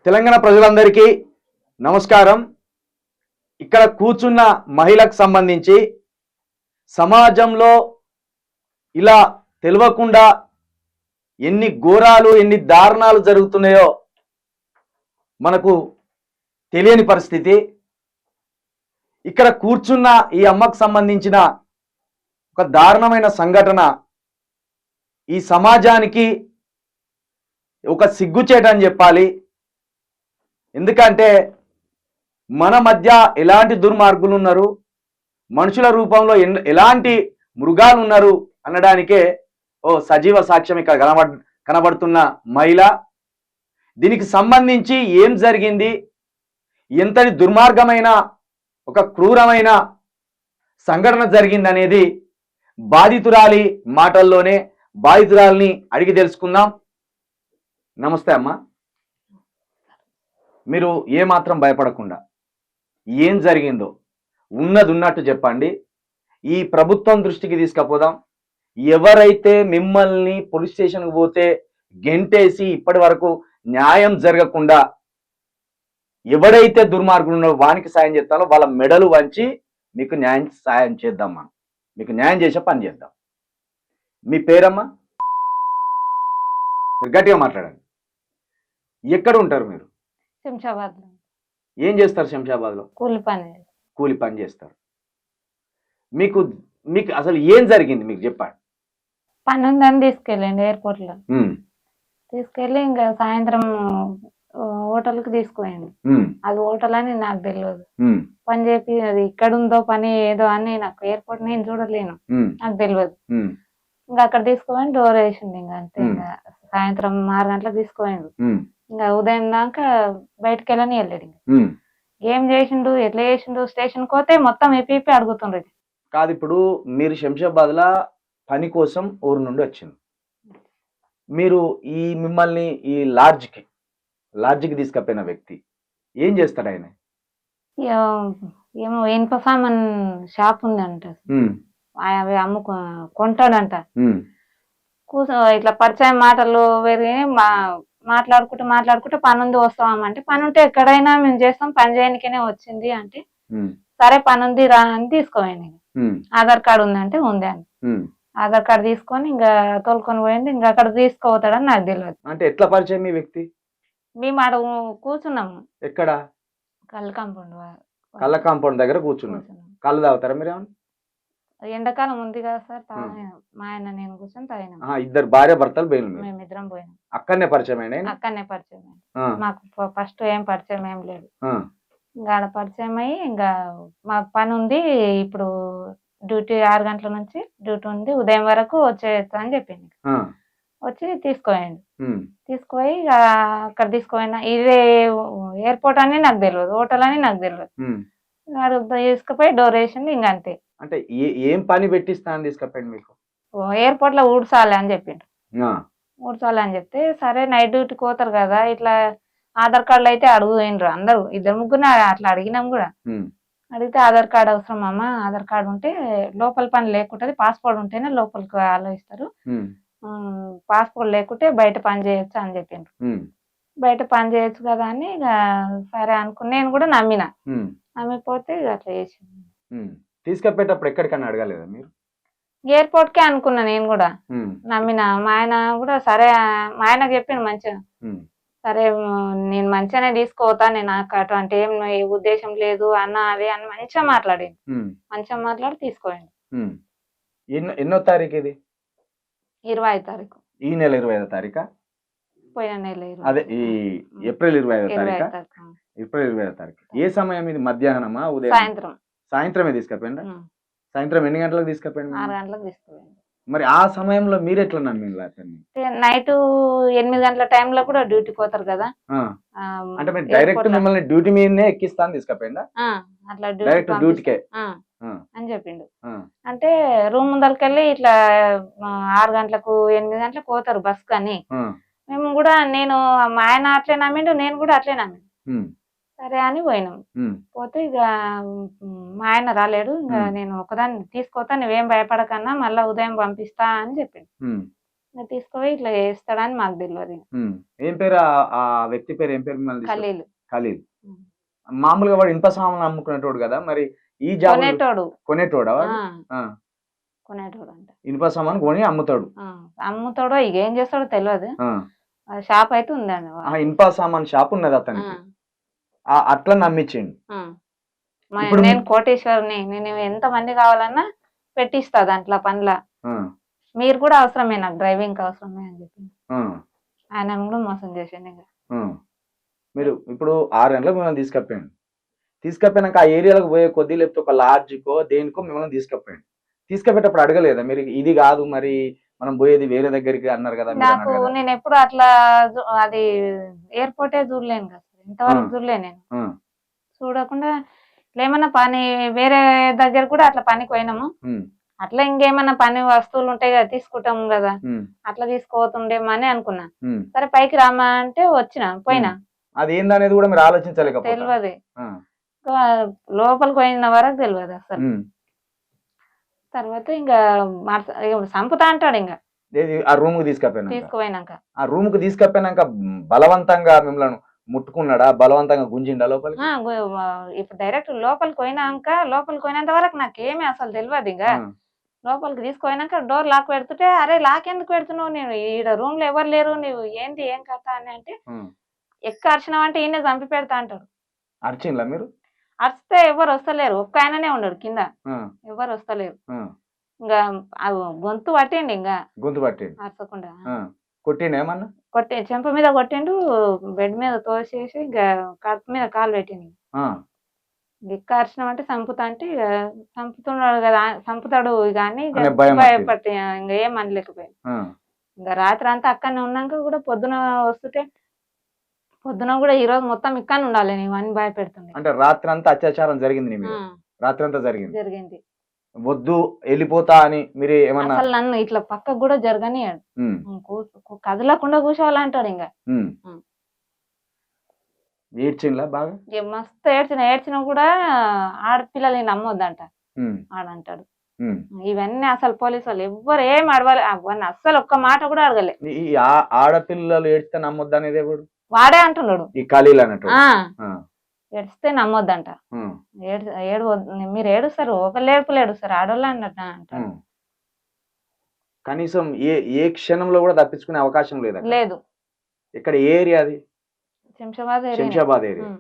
తెలంగాణ ప్రజలందరికీ నమస్కారం. ఇక్కడ కూర్చున్న మహిళకు సంబంధించి సమాజంలో ఇలా తెలియకుండా ఎన్ని ఘోరాలు ఎన్ని దారుణాలు జరుగుతున్నాయో మనకు తెలియని పరిస్థితి. ఇక్కడ కూర్చున్న ఈ అమ్మకు సంబంధించిన ఒక దారుణమైన సంఘటన ఈ సమాజానికి ఒక సిగ్గుచేటని చెప్పాలి. ఎందుకంటే మన మధ్య ఎలాంటి దుర్మార్గులు ఉన్నారు, మనుషుల రూపంలో ఎలాంటి మృగాలు ఉన్నారు అనడానికే ఓ సజీవ సాక్ష్యం ఇక్కడ కనబడుతున్న మహిళ. దీనికి సంబంధించి ఏం జరిగింది, ఎంతటి దుర్మార్గమైన ఒక క్రూరమైన సంఘటన జరిగిందనేది బాధితురాలి మాటల్లోనే బాధితురాలిని అడిగి తెలుసుకుందాం. నమస్తే అమ్మా. మీరు ఏమాత్రం భయపడకుండా ఏం జరిగిందో ఉన్నది ఉన్నట్టు చెప్పండి. ఈ ప్రభుత్వం దృష్టికి తీసుకుపోదాం. ఎవరైతే మిమ్మల్ని పోలీస్ స్టేషన్కి పోతే గెంటేసి ఇప్పటి వరకు న్యాయం జరగకుండా ఎవడైతే దుర్మార్గులు ఉన్నారో వానికి సాయం చేస్తారో వాళ్ళ మెడలు వంచి మీకు న్యాయం సాయం చేద్దాం. మనం మీకు న్యాయం చేసే పని చేద్దాం. మీ పేరమ్మా? గట్టిగా మాట్లాడండి. ఎక్కడ ఉంటారు మీరు? శంషాబాద్ లో. ఏం చేస్తారు శంషాబాద్ లో? కూలి పని చేస్తారు. మీకు మీకు అసలు ఏం జరిగింది మీకు చెప్పండి. పని ఉందని తీసుకెళ్ళండి ఎయిర్పోర్ట్ లో. తీసుకెళ్ళి ఇంకా సాయంత్రం హోటల్ కి తీసుకుపోయింది. అది హోటల్ అని నాకు తెలియదు. పని చెప్పి అది ఇక్కడ ఉందో పని ఏదో అని నాకు ఎయిర్పోర్ట్ నేను చూడలేను, నాకు తెలియదు. ఇంకా అక్కడ తీసుకుపోయి డోర్ వేసింది. ఇంకా అంతే. ఇంకా సాయంత్రం 6 గంటలకు తీసుకుపోయింది. ఇంకా ఉదయం దాకా బయటకు వెళ్ళని వెళ్ళాడు. ఏం చేసిండు, ఎట్లా చేసిండు, స్టేషన్ పోతే మొత్తం ఇప్పి అడుగుతుండ్రు. కాదు, ఇప్పుడు మీరు శంషాబాద్ లా పని కోసం ఊరు నుండి వచ్చింది. మీరు ఈ మిమ్మల్ని ఈ లాడ్జ్కి తీసుకపోయిన వ్యక్తి ఏం చేస్తాడు? ఆయన ఏమో ఇనుప సామాన్ షాప్ ఉందంట, అవి కొంటాడంట. కూర్చో ఇట్లా పరిచయం మాటలు వేరే మాట్లాడుకుంటే పని ఉంది వస్తామంటే, పని ఉంటే ఎక్కడైనా మేము చేస్తాం, పని చేయడానికనే వచ్చింది అంటే సరే పని ఉంది రా అని తీసుకోండి. ఆధార్ కార్డు ఉందంటే ఉంది అని ఆధార్ కార్డు తీసుకొని ఇంకా తోలుకొని పోయింది. ఇంకా అక్కడ తీసుకోపోతాడని నాకు తెలియదు. అంటే ఎట్లా పరిచయం మీ వ్యక్తి? మేము ఆడ కూర్చున్నాము. ఎక్కడ? కళ్ళ కాంపౌండ్ దగ్గర కూర్చున్నాం. కళ్ళు తాగుతారా మీరు? ఎండాకాలం ఉంది కదా సార్, మా ఆయన నేను కూర్చొని తాగినాం. ఇద్దరు భార్య భర్తలు పోయిన? మేమిద్దరం పోయినాం. అక్కడనే పరిచయం అయినా? అక్కడనే పరిచయం అయ్యి. మాకు ఫస్ట్ ఏం పరిచయం ఏం లేదు. ఇంకా ఆడ పరిచయం అయ్యి ఇంకా మా పని ఉంది, ఇప్పుడు డ్యూటీ 6 గంటల నుంచి డ్యూటీ ఉంది, ఉదయం వరకు వచ్చేస్తా అని చెప్పింది. వచ్చి తీసుకుపోయిండు. తీసుకుపోయి అక్కడ తీసుకుపోయినా ఇదే ఎయిర్పోర్ట్ అని నాకు తెలియదు, హోటల్ అని నాకు తెలియదు. తీసుకుపోయి డోర్ వేసింది. ఇంకా అంతే. అంటే ఏం పని పెట్టిస్తా అని తీసుకుపోయింది మీకు? ఎయిర్పోర్ట్ లో ఊడ్చాలి అని చెప్పిండు. ఊడ్చాలి అని చెప్తే సరే నైట్ డ్యూటీకి పోతారు కదా, ఇట్లా ఆధార్ కార్డులు అయితే అడుగుపోయినరు అందరు, 2-3 అట్లా అడిగినాం కూడా. అడిగితే ఆధార్ కార్డు అవసరం అమ్మ, ఆధార్ కార్డు ఉంటే లోపల పని లేకుంటది, పాస్పోర్ట్ ఉంటేనే లోపలికి ఆలోచిస్తారు, పాస్పోర్ట్ లేకుంటే బయట పని చేయొచ్చు అని చెప్పిండ్రు. బయట పని చేయొచ్చు కదా అని ఇక సరే అనుకుని నేను కూడా నమ్మిపోతే ఇక అట్లా చేసింది. తీసుకెళ్ళేటప్పుడు ఎక్కడికన్నా అడగలేదా మీరు? ఎయిర్పోర్ట్ కే అనుకున్నా నేను కూడా, నమ్మిన. మా ఆయన కూడా సరే, మా ఆయనకు చెప్పిండు మంచిగా, సరే నేను మంచిగానే తీసుకోతా, నేను అటువంటి ఏం ఉద్దేశం లేదు అన్న అదే అని మంచిగా మాట్లాడి తీసుకోండి. ఎన్నో తారీఖు ఇది? 25వ తారీఖు. ఈ నెల 25వ తారీఖా? పోయిన నెల అదే ఈ ఏప్రిల్ 25వ తారీఖా? ఏప్రిల్ 25వ తారీఖు. ఏ సమయం ఇది? మధ్యాహ్నమా ఉదయం? సాయంత్రమే తీసుకుపోయిందా? సాయంత్రం ఎన్ని గంటలకు తీసుకుపోయింది? 6 గంటలకు తీసుకుపోయింది. మరి ఆ సమయంలో మీరు ఎట్లా నమ్మింది అతన్ని? నైట్ 8 గంటల టైంలో కూడా డ్యూటీకి పోతారు కదా, అంటే మీరు డైరెక్ట్ మిమ్మల్ని డ్యూటీ మీదనే ఎక్కిస్తాను తీసుకుపోయిందా? అట్లా డైరెక్ట్ డ్యూటీకే అని చెప్పిండు. అంటే రూమ్ ముందరికెళ్ళి ఇట్లా 6 గంటలకు 8 గంటలకు పోతారు బస్ కానీ, మేము కూడా నేను మా ఆయన అట్లే నమ్మిండు, నేను కూడా అట్లే నమ్మిండు. సరే అని పోయినాం. పోతే ఇక మా ఆయన రాలేడు, ఇంకా నేను ఒకదాన్ని తీసుకోతా, నువ్వేం భయపడకన్నా మళ్ళా ఉదయం పంపిస్తా అని చెప్పిండు. ఇంకా తీసుకుపోయి ఇట్లా చేస్తాడని మాకు తెలియదు. ఏం పేరు ఆ వ్యక్తి పేరు? ఏం పేరు మిమ్మల్ని ఖలీల్. ఖలీల్. ఉమ్. మామూలుగా వాడు ఇనుప సామాన్లు అమ్ముకునేటోడు కదా, మరి ఈ జాబ్ కొనేటోడు. కొనేటోడా వాడు? ఆ, కొనేటోడు అంట. ఇనుప సామాన్ కొని అమ్ముతాడు. అమ్ముతాడో ఇక ఏం చేస్తాడో తెలియదు. ఆ. షాప్ అయితే ఉందండి. ఇనుప సామాన్ షాప్ ఉన్నది అతనికి. అట్లా నమ్మించిండు. ఇప్పుడు నేను కోటేశ్వరిని, నేను ఎంత మంది కావాలన్నా పెట్టిస్తా దాంట్లో పనుల, మీరు కూడా అవసరమే, నాకు డ్రైవింగ్ అవసరమే అని చెప్పింది. ఆయన కూడా మోసం చేసిండు. ఇంకా మీరు ఇప్పుడు 6 గంటలకు మిమ్మల్ని తీసుకపోయినాక ఆ ఏరియాలకు పోయే కొద్దీ, లేకపోతే ఒక లాడ్జ్కో దేనికో మిమ్మల్ని తీసుకపోయేటప్పుడు అడగలేదా మీరు, ఇది కాదు మరి మనం పోయేది వేరే దగ్గరికి అన్నారు కదా? నాకు నేను ఎప్పుడు అట్లా అది ఎయిర్పోర్టే చూడలేను కదా, ఇంతవరకు చూడలేను నేను. చూడకుండా ఏమన్నా పని వేరే దగ్గర కూడా అట్లా పనికి పోయినాము. అట్లా ఇంకేమన్నా పని వస్తువులు ఉంటాయి కదా, తీసుకుంటాం కదా, అట్లా తీసుకోతుండేమని అనుకున్నా. సరే పైకి రామా అంటే పోయినా. అది ఏందనేది కూడా మీరు ఆలోచించలేకపోతే తెలియదు, లోపలికి పోయిన వరకు తెలియదు అసలు. తర్వాత ఇంకా సంపుతా అంటాడు. ఇంకా ఆ రూమ్ కు తీసుకుపోయినాక ఆ రూమ్ కు తీసుకుపోయినాక బలవంతంగా మిమ్మల్ని ముట్టుకున్నాడా? బలవంతంగా గుంజిండా లోపలికి? ఇప్పుడు డైరెక్ట్ లోపలికి పోయినంత వరకు నాకేమీ అసలు తెలియదు. ఇంకా లోపలికి తీసుకుపోయినాక డోర్ లాక్ పెడుతుంటే, అరే లాక్ ఎందుకు పెడుతున్నావు, నేను ఈడ రూమ్ లో ఎవరు లేరు, నువ్వు ఏంటి ఏం కథ అని అంటే, అరిచినావు అంటే ఈయన చంపి పెడతా అంటాడు. అరిచిండ్లా మీరు? అరిస్తే ఎవరు వస్తలేరు, ఒక్క ఆయననే ఉన్నాడు కింద, ఎవరు వస్తలేరు. ఇంకా గొంతు పట్టిండు, ఇంకా గొంతు పట్టిండు అరచకుండా. కొట్టిండు ఏమన్నా? చెంప మీద కొట్టిండు, బెడ్ మీద తోసేసి ఇంకా కడుపు మీద కాలు పెట్టిండు. దిక్క అరిచినాం అంటే చంపుతా అంటే, చంపుతున్నాడు కదా, చంపుతాడు కానీ భయపడి ఇంకా ఏం అనలేకపోయాను. ఇంకా రాత్రి అంతా అక్కడనే ఉన్నాక కూడా పొద్దున వస్తుంటే, పొద్దున కూడా ఈ రోజు మొత్తం ఇక్కడ ఉండాలి నేను అని భయపెడుతుంది. అంటే రాత్రి అంతా అత్యాచారం జరిగింది, రాత్రి అంతా జరిగింది. వద్దు వెళ్ళిపోతా అని మీరు ఏమన్నా? అసలు నన్ను ఇట్లా పక్కకు కూడా జరగనియాడు, కదలకుండా కూర్చోవాలంటాడు. ఇంకా ఏడ్చిండ్లా బాగా? మస్తు ఏడ్చినా కూడా ఆడపిల్లల్ని నమ్మొద్దంట ఆడంటాడు. ఇవన్నీ అసలు పోలీసు వాళ్ళు ఎవ్వరు ఏం అడవాలి, అవన్నీ అస్సలు ఒక్క మాట కూడా అడగలే. ఈ ఆడపిల్లలు ఏడిస్తే నమ్మొద్దు అనేది ఎవడు? వాడే అంటున్నాడు, ఈ ఖలీల్ అన్నట్టు. ఏడిస్తే నమ్మొద్దంట, మీరు ఏడుస్తారు, ఒకళ్ళు ఏడుపులు ఏడుస్తారు, ఆడోళ్ళు అన్నట్టు అంటాడు. కనీసం ఏ క్షణంలో కూడా తప్పించుకునే అవకాశం లేదు. ఇక్కడ ఏ ఏరియా అది? శంషాబాద్ ఏరియా.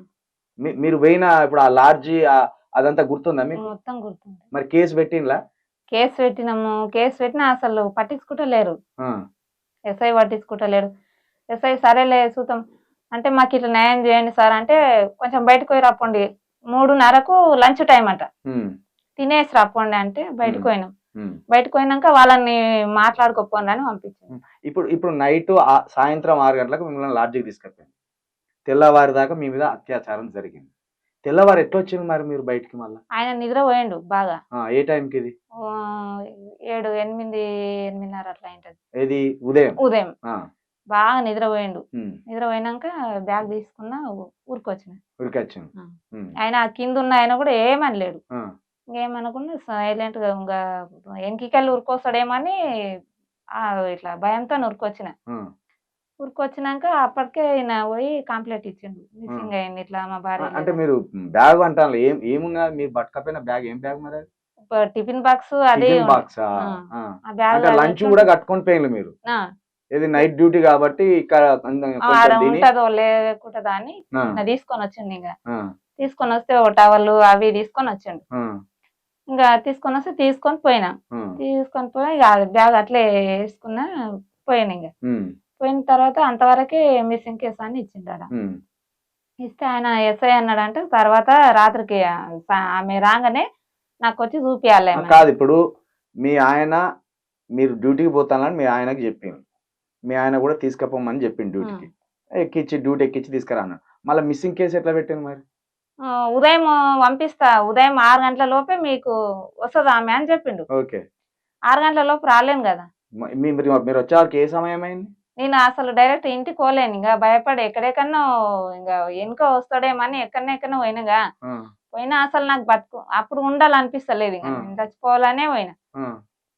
మీరు పోయిన ఇప్పుడు ఆ లాడ్జి అదంతా గుర్తుందా మీకు? మొత్తం గుర్తుంది. మరి కేసు పెట్టిండ్లా? కేసు పెట్టినా అసలు పట్టించుకుంటలేరు, ఎస్ఐ పట్టించుకుంటలేరు. ఎస్ఐ సరేలే చూద్దాం అంటే, మాకు ఇట్లా న్యాయం చేయండి సార్ అంటే, కొంచెం బయటకు పోయి రాపోండి, 3:30కు లంచ్ టైం అంట, తినేసి రాపోండి అంటే బయటకు పోయినాం. బయటకు పోయినాక వాళ్ళని మాట్లాడుకోపోండి అని పంపించాం. ఇప్పుడు నైట్ సాయంత్రం 6 గంటలకు మిమ్మల్ని లాడ్జికి తీసుకెళ్ళాను. తెల్లవారి దాకా మీ మీద అత్యాచారం జరిగింది. తెల్లవారు ఎట్లా వచ్చింది మరి మీరు బయటికి? మళ్ళీ ఆయన నిద్ర పోయిండు బాగా. ఏ టైంకి ఇది? 7, 8, 8:30 అట్లా అయింటది. ఏది? ఉదయం బాగా నిద్రపోయిండు. నిద్రపోయినాక బ్యాగ్ తీసుకున్నా ఊరికొచ్చిన. ఆయన కింద ఉన్న ఆయన కూడా ఏమనలేడు, ఇంకేమనకుండా సైలెంట్ గా ఇంకా వెనకకెళ్ళి ఉరికొస్తాడేమని ఇట్లా భయంతో ఉరికొచ్చినాక అప్పటికే ఆయన పోయి కంప్లైంట్ ఇచ్చిండు, మిస్సింగ్ అయింది ఇట్లా మా భార్య. అంటే మీరు బ్యాగ్ అంటారు ఏమున్నా మీరు పట్టుకపోయిన బ్యాగ్? ఏం బ్యాగ్ మరి? Tiffin box. అదే లంచ్ కూడా కట్టుకొని పోయిండ్రు మీరు? ఇది నైట్ డ్యూటీ కాబట్టి ఇక్కడ ఉంటదో లేకుంటదా అని తీసుకొని వచ్చిండు. ఇంకా తీసుకొని వస్తే ఒక టవల్ అవి తీసుకొని వచ్చిండు. ఇంకా తీసుకొని వస్తే తీసుకొని పోయినా. తీసుకొని పోయి బ్యాగ్ అట్లే వేసుకున్నా పోయాను. ఇంకా పోయిన తర్వాత అంతవరకే మిస్సింగ్ కేసు అని ఇచ్చిండు. ఇస్తే ఆయన ఎస్ఐ అన్నాడంటే, తర్వాత రాత్రికి ఆమె రాగానే నాకు వచ్చి చూపియాలి కాదు. ఇప్పుడు మీ ఆయన మీరు డ్యూటీకి పోతానని మీ ఆయనకి చెప్పింది, మీ ఆయన కూడా తీసుకుపోమని చెప్పింది, డ్యూటీ ఎక్కించి తీసుకురా అన్నాడు. మళ్ళీ మిస్సింగ్ కేసు ఎట్లా పెట్టింది మరి? ఉదయం పంపిస్తా, ఉదయం 6 గంటల లోపే మీకు వస్తుంది ఆమె అని చెప్పిండు. ఓకే, 6 గంటల లోపు రాలేను కదా. మీరు వచ్చేవారికి ఏ సమయం అయింది? నేను అసలు డైరెక్ట్ ఇంటికి పోలేను, ఇంకా భయపడి ఎక్కడెక్కడో ఇంకా వెనుక వస్తాడేమని ఎక్కడెక్కడో పోయినా అసలు నాకు అప్పుడు ఉండాలనిపిస్తలేదు, ఇంకా నేను చచ్చిపోవాలనే పోయినా.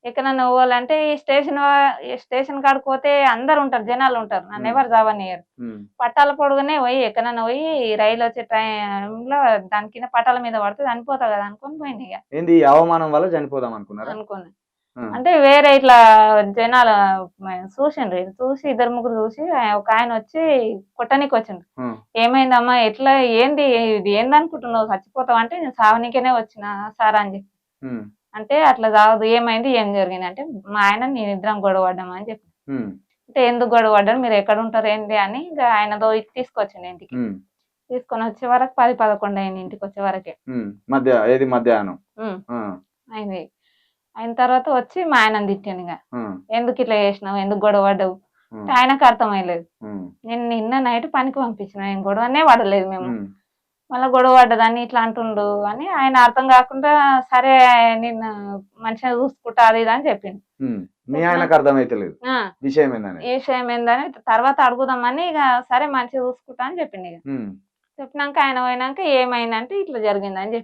ఎక్కడన్నా పోవాలంటే ఈ స్టేషన్ కాడికి పోతే అందరు ఉంటారు, జనాలు ఉంటారు, నన్ను ఎవరు చావనియరు. పట్టాల పొడుగునే పోయి ఎక్కడన్నా పోయి రైలు వచ్చే టైంలో దాని కింద పట్టాల మీద పడితే చనిపోతా కదా అనుకొని పోయింది ఇక. ఏంది ఈ అవమానం వల్ల చనిపోదాం అనుకున్నారా? అనుకున్నా. అంటే వేరే ఇట్లా జనాలు చూసిండ్రు, చూసి 2-3 చూసి ఒక ఆయన వచ్చి కొట్టనీకి వచ్చిండు. ఏమైందమ్మా, ఎట్లా, ఏంది ఇది, ఏందనుకుంటున్నావు, చచ్చిపోతావు అంటే నేను సావనీకేనే వచ్చిన సార్ అని చెప్పి. అంటే అట్లా కాదు, ఏమైంది, ఏం జరిగింది అంటే మా ఆయన నేను ఇద్దరం గొడవ పడ్డామా అని చెప్పి. అంటే ఎందుకు గొడవ పడ్డారు, మీరు ఎక్కడ ఉంటారు ఏంటి అని ఇంకా ఆయనతో తీసుకొచ్చిండు ఇంటికి. తీసుకొని వచ్చే వరకు 10-11 అయింది ఇంటికి వచ్చే వరకే. మధ్యాహ్నం అయింది. అయిన తర్వాత వచ్చి మా ఆయన తిట్టాను ఇక, ఎందుకు ఇట్లా చేసినావు, ఎందుకు గొడవ పడ్డావు. ఆయనకు అర్థమయ్యలేదు. నేను నిన్న నైట్ పనికి పంపించిన, నేను గొడవనే పడలేదు మేము, మళ్ళీ గొడవ పడ్డదాన్ని ఇట్లా అంటుండు అని ఆయన అర్థం కాకుండా సరే నిన్ను మంచిగా చూసుకుంటా అది ఇది అని చెప్పిండు. మీ ఆయనకు అర్థమైతలేదు విషయం ఏందని తర్వాత అడుగుదామని ఇక సరే మంచిగా చూసుకుంటా అని చెప్పిండు. ఇక చెప్పినాక ఆయన పోయినాక ఏమైందంటే ఇట్లా జరిగిందని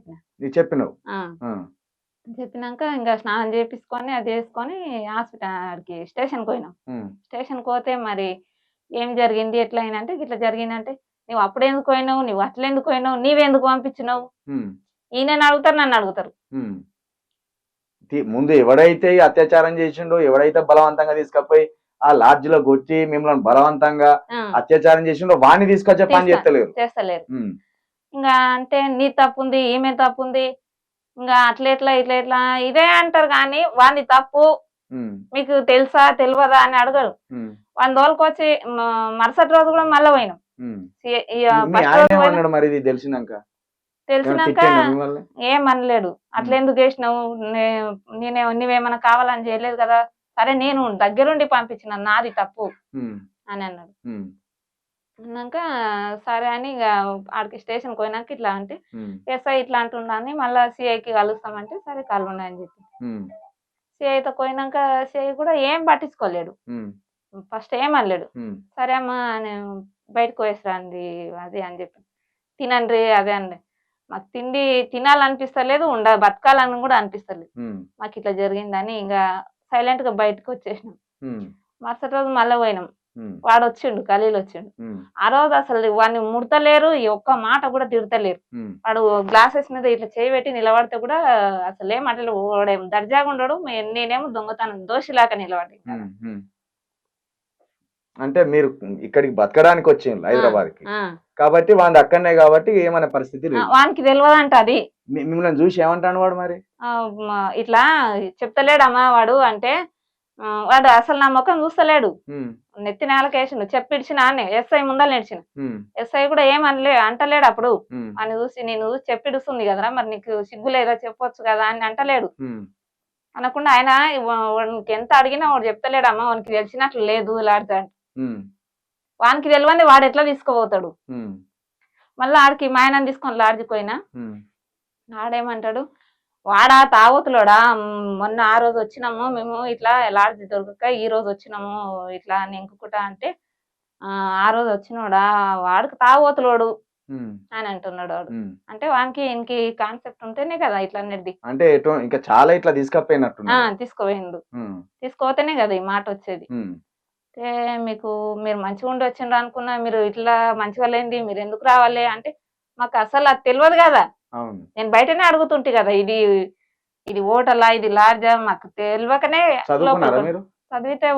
చెప్పినాక ఇంకా స్నానం చేపించుకొని అది చేసుకొని హాస్పిటల్కి స్టేషన్కి పోయినాం. స్టేషన్కి పోతే మరి ఏం జరిగింది ఎట్లా అయినంటే ఇట్లా జరిగిందంటే, నువ్వు అప్పుడు ఎందుకు పోయినావు, నువ్వు అట్లా ఎందుకు పోయినావు, నీవెందుకు పంపించినావు, ఈయనని అడుగుతారు, నన్ను అడుగుతారు. ముందు ఎవడైతే అత్యాచారం చేసిండో, ఎవడైతే బలవంతంగా తీసుకపోయి ఆ లాడ్జ్ లో కొట్టి మిమ్మల్ని బలవంతంగా అత్యాచారం చేసిండో వాడిని తీసుకొచ్చే పని చేస్తలేరు. ఇంకా అంటే నీ తప్పు ఉంది, ఈమె తప్పు ఉంది, ఇంకా అట్లా ఇట్లా ఇదే అంటారు కానీ వాడిని తప్పు మీకు తెలుసా తెలియదా అని అడగరు. వాడిని తోలుకొచ్చి మరుసటి రోజు కూడా మళ్ళీ పోయినాం. తెలిసినాక ఏమనలేడు, అట్లా ఎందుకు చేసినావు, నువ్వేమన్నా కావాలని చేయలేదు కదా, సరే నేను దగ్గరుండి పంపించిన, నాది తప్పు అని అన్నాడు. అన్నాక సరే అని ఇక ఆడికి స్టేషన్కి పోయినాక ఇట్లా అంటే ఎస్ఐ ఇట్లా అంటున్నాను మళ్ళీ సిఐకి కలుస్తామంటే సరే కలవండి అని చెప్పి సిఐతో పోయినాక సిఐ కూడా ఏం పట్టించుకోలేడు, ఫస్ట్ ఏమనలేడు. సరే అమ్మా నేను బయటకు వేసిరండి అది అని చెప్పి, తినండి అదే అండి, మాకు తిండి తినాలనిపిస్తలేదు, బతకాలని కూడా అనిపిస్తలేదు, మాకు ఇట్లా జరిగిందని ఇంకా సైలెంట్ గా బయటకు వచ్చేసినాం. మరుసటి రోజు మళ్ళీ పోయినాం, వాడు వచ్చిండు, ఖలీల్ వచ్చిండు. ఆ రోజు అసలు వాడిని ముడతలేరు, ఒక్క మాట కూడా తిడతలేరు. వాడు గ్లాసెస్ మీద ఇట్లా చేయి పెట్టి నిలబడితే కూడా అసలు ఏమంటలే, వాడేం దర్జాగా ఉండడు, నేనేమో దొంగతనం దోషిలాగా నిలబడి. అంటే మీరు ఇక్కడికి బతకడానికి వచ్చిండ్రు హైదరాబాద్ కి, కాబట్టి వాడి అక్కడనే కాబట్టి ఏమనే పరిస్థితి వానికి తెలియదంట. అది మిమ్మల్ని చూసి ఏమంటాడు వాడు, మరి ఇట్లా చెప్తలేడమ్మా వాడు అంటే, వాడు అసలు నా ముఖం చూస్తలేడు, నెత్తి నేలకేసిండు, చెప్పిడిచిన ఎస్ఐ ముందర నేర్చిన. ఎస్ఐ కూడా అంటలేడు అప్పుడు, అని చూసి నేను చెప్పిడుస్తుంది కదరా, మరి నీకు సిగ్గు లేదా చెప్పొచ్చు కదా అని అంటలేడు. అనకుండా ఆయన వానికి ఎంత అడిగినా వాడు చెప్తలేడు, అమ్మ వానికి తెలిసినట్లు లేదు లాడ్జా, వానికి తెలియని వాడు ఎట్లా తీసుకోపోతాడు. మళ్ళీ ఆడికి మా ఆయన తీసుకొని లాడ్జికి పోయినా, ఆడేమంటాడు, వాడా తాగుతులోడా, మొన్న ఆ రోజు వచ్చినాము మేము ఇట్లా లాడ్జి దొరకక ఈ రోజు వచ్చినాము ఇట్లా నింకుకుంటా అంటే, ఆ రోజు వచ్చినోడా వాడికి తాగుతులోడు అని అంటున్నాడు వాడు. అంటే వానికి ఇంకి కాన్సెప్ట్ ఉంటేనే కదా ఇట్లా అనేది, అంటే ఇంకా చాలా ఇట్లా తీసుకుపోయినట్టు తీసుకోపోయిండు, తీసుకోపోతేనే కదా ఈ మాట వచ్చేది. మీరు మంచిగా ఉండి వచ్చిండ్రు అనుకున్నా, మీరు ఇట్లా మంచిగా లేనిది మీరు ఎందుకు రావాలి అంటే, మాకు అసలు అది తెలియదు కదా, నేను బయటనే అడుగుతుంటే కదా, ఇది హోటలా ఇది లాడ్జా మాకు తెలియకనే. చదివితే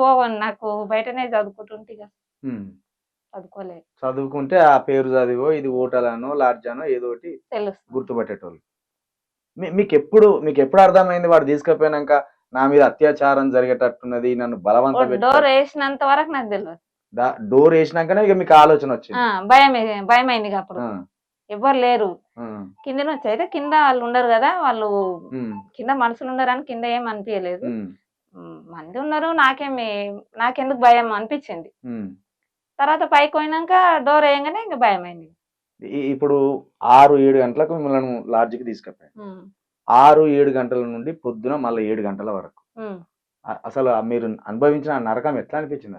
నాకు బయటనే చదువుకుంటుంటే కదా, చదువుకోలేదు. చదువుకుంటే ఆ పేరు చదివో ఇది హోటల్ అనో లాడ్జ్ అనో ఏదో ఒకటి తెలుసు, గుర్తుపట్టేటోళ్ళు. మీకు ఎప్పుడు అర్థమైంది వాడు తీసుకుపోయినాక నా మీద అత్యాచారం జరిగేటట్టున్నది, నన్ను బలవంతం డోర్ వేసినంత వరకు నాకు తెలియదు. డోర్ వేసినాకనే ఇక మీకు ఆలోచన వచ్చింది, భయం అయింది. అప్పుడు ఎవరు లేరు, కింద నుంచి అయితే కింద వాళ్ళు ఉండరు కదా, వాళ్ళు కింద మనుషులు ఉండరని కింద ఏం అనిపించలేదు, మంది ఉన్నారు, నాకెందుకు భయం అనిపించింది. తర్వాత పైకి పోయినాక డోర్ వేయగానే ఇంకా భయం అయింది. ఇప్పుడు 6-7 గంటలకు మిమ్మల్ని లాడ్జికి తీసుకెళ్ళాను, 6-7 గంటల నుండి పొద్దున మళ్ళీ 7 గంటల వరకు అసలు మీరు అనుభవించిన నరకం ఎట్లా అనిపించింది?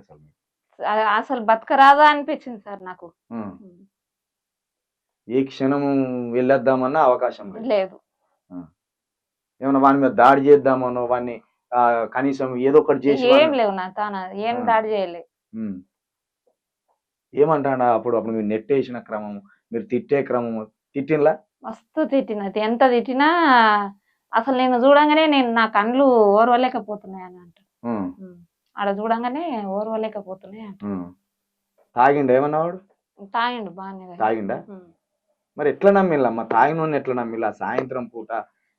అసలు బతకరాదా అనిపించింది సార్ నాకు. ఏ క్షణము వెళ్ళొద్దామన్న అవకాశం లేదు, ఏమన్నా వాని మీద దాడి చేద్దామనో వాడిని కనీసం ఏదో ఒకటి చేసి ఏం లేవు నా తాన ఏం దాడి చేయలే. ఏమంటాడా అప్పుడు మీరు నెట్టేసిన క్రమం, మీరు తిట్టే క్రమం, తిట్టినలా మస్తు తిట్టిన, ఎంత తిట్టినా అసలు నేను చూడంగానే నా కండ్లు ఓర్వలేకపోతున్నాయి అని అంట. ఆడ చూడంగానే ఓర్వలేకపోతున్నాయి అంట. తాగిండు ఏమన్నా వాడు? తాగిండు బాగానే. తాగిండా? మరి ఎట్లా నమ్మిల్లమ్మా? తాగినోని ఎట్లా నమ్మిల్లా సాయంత్రం పూట?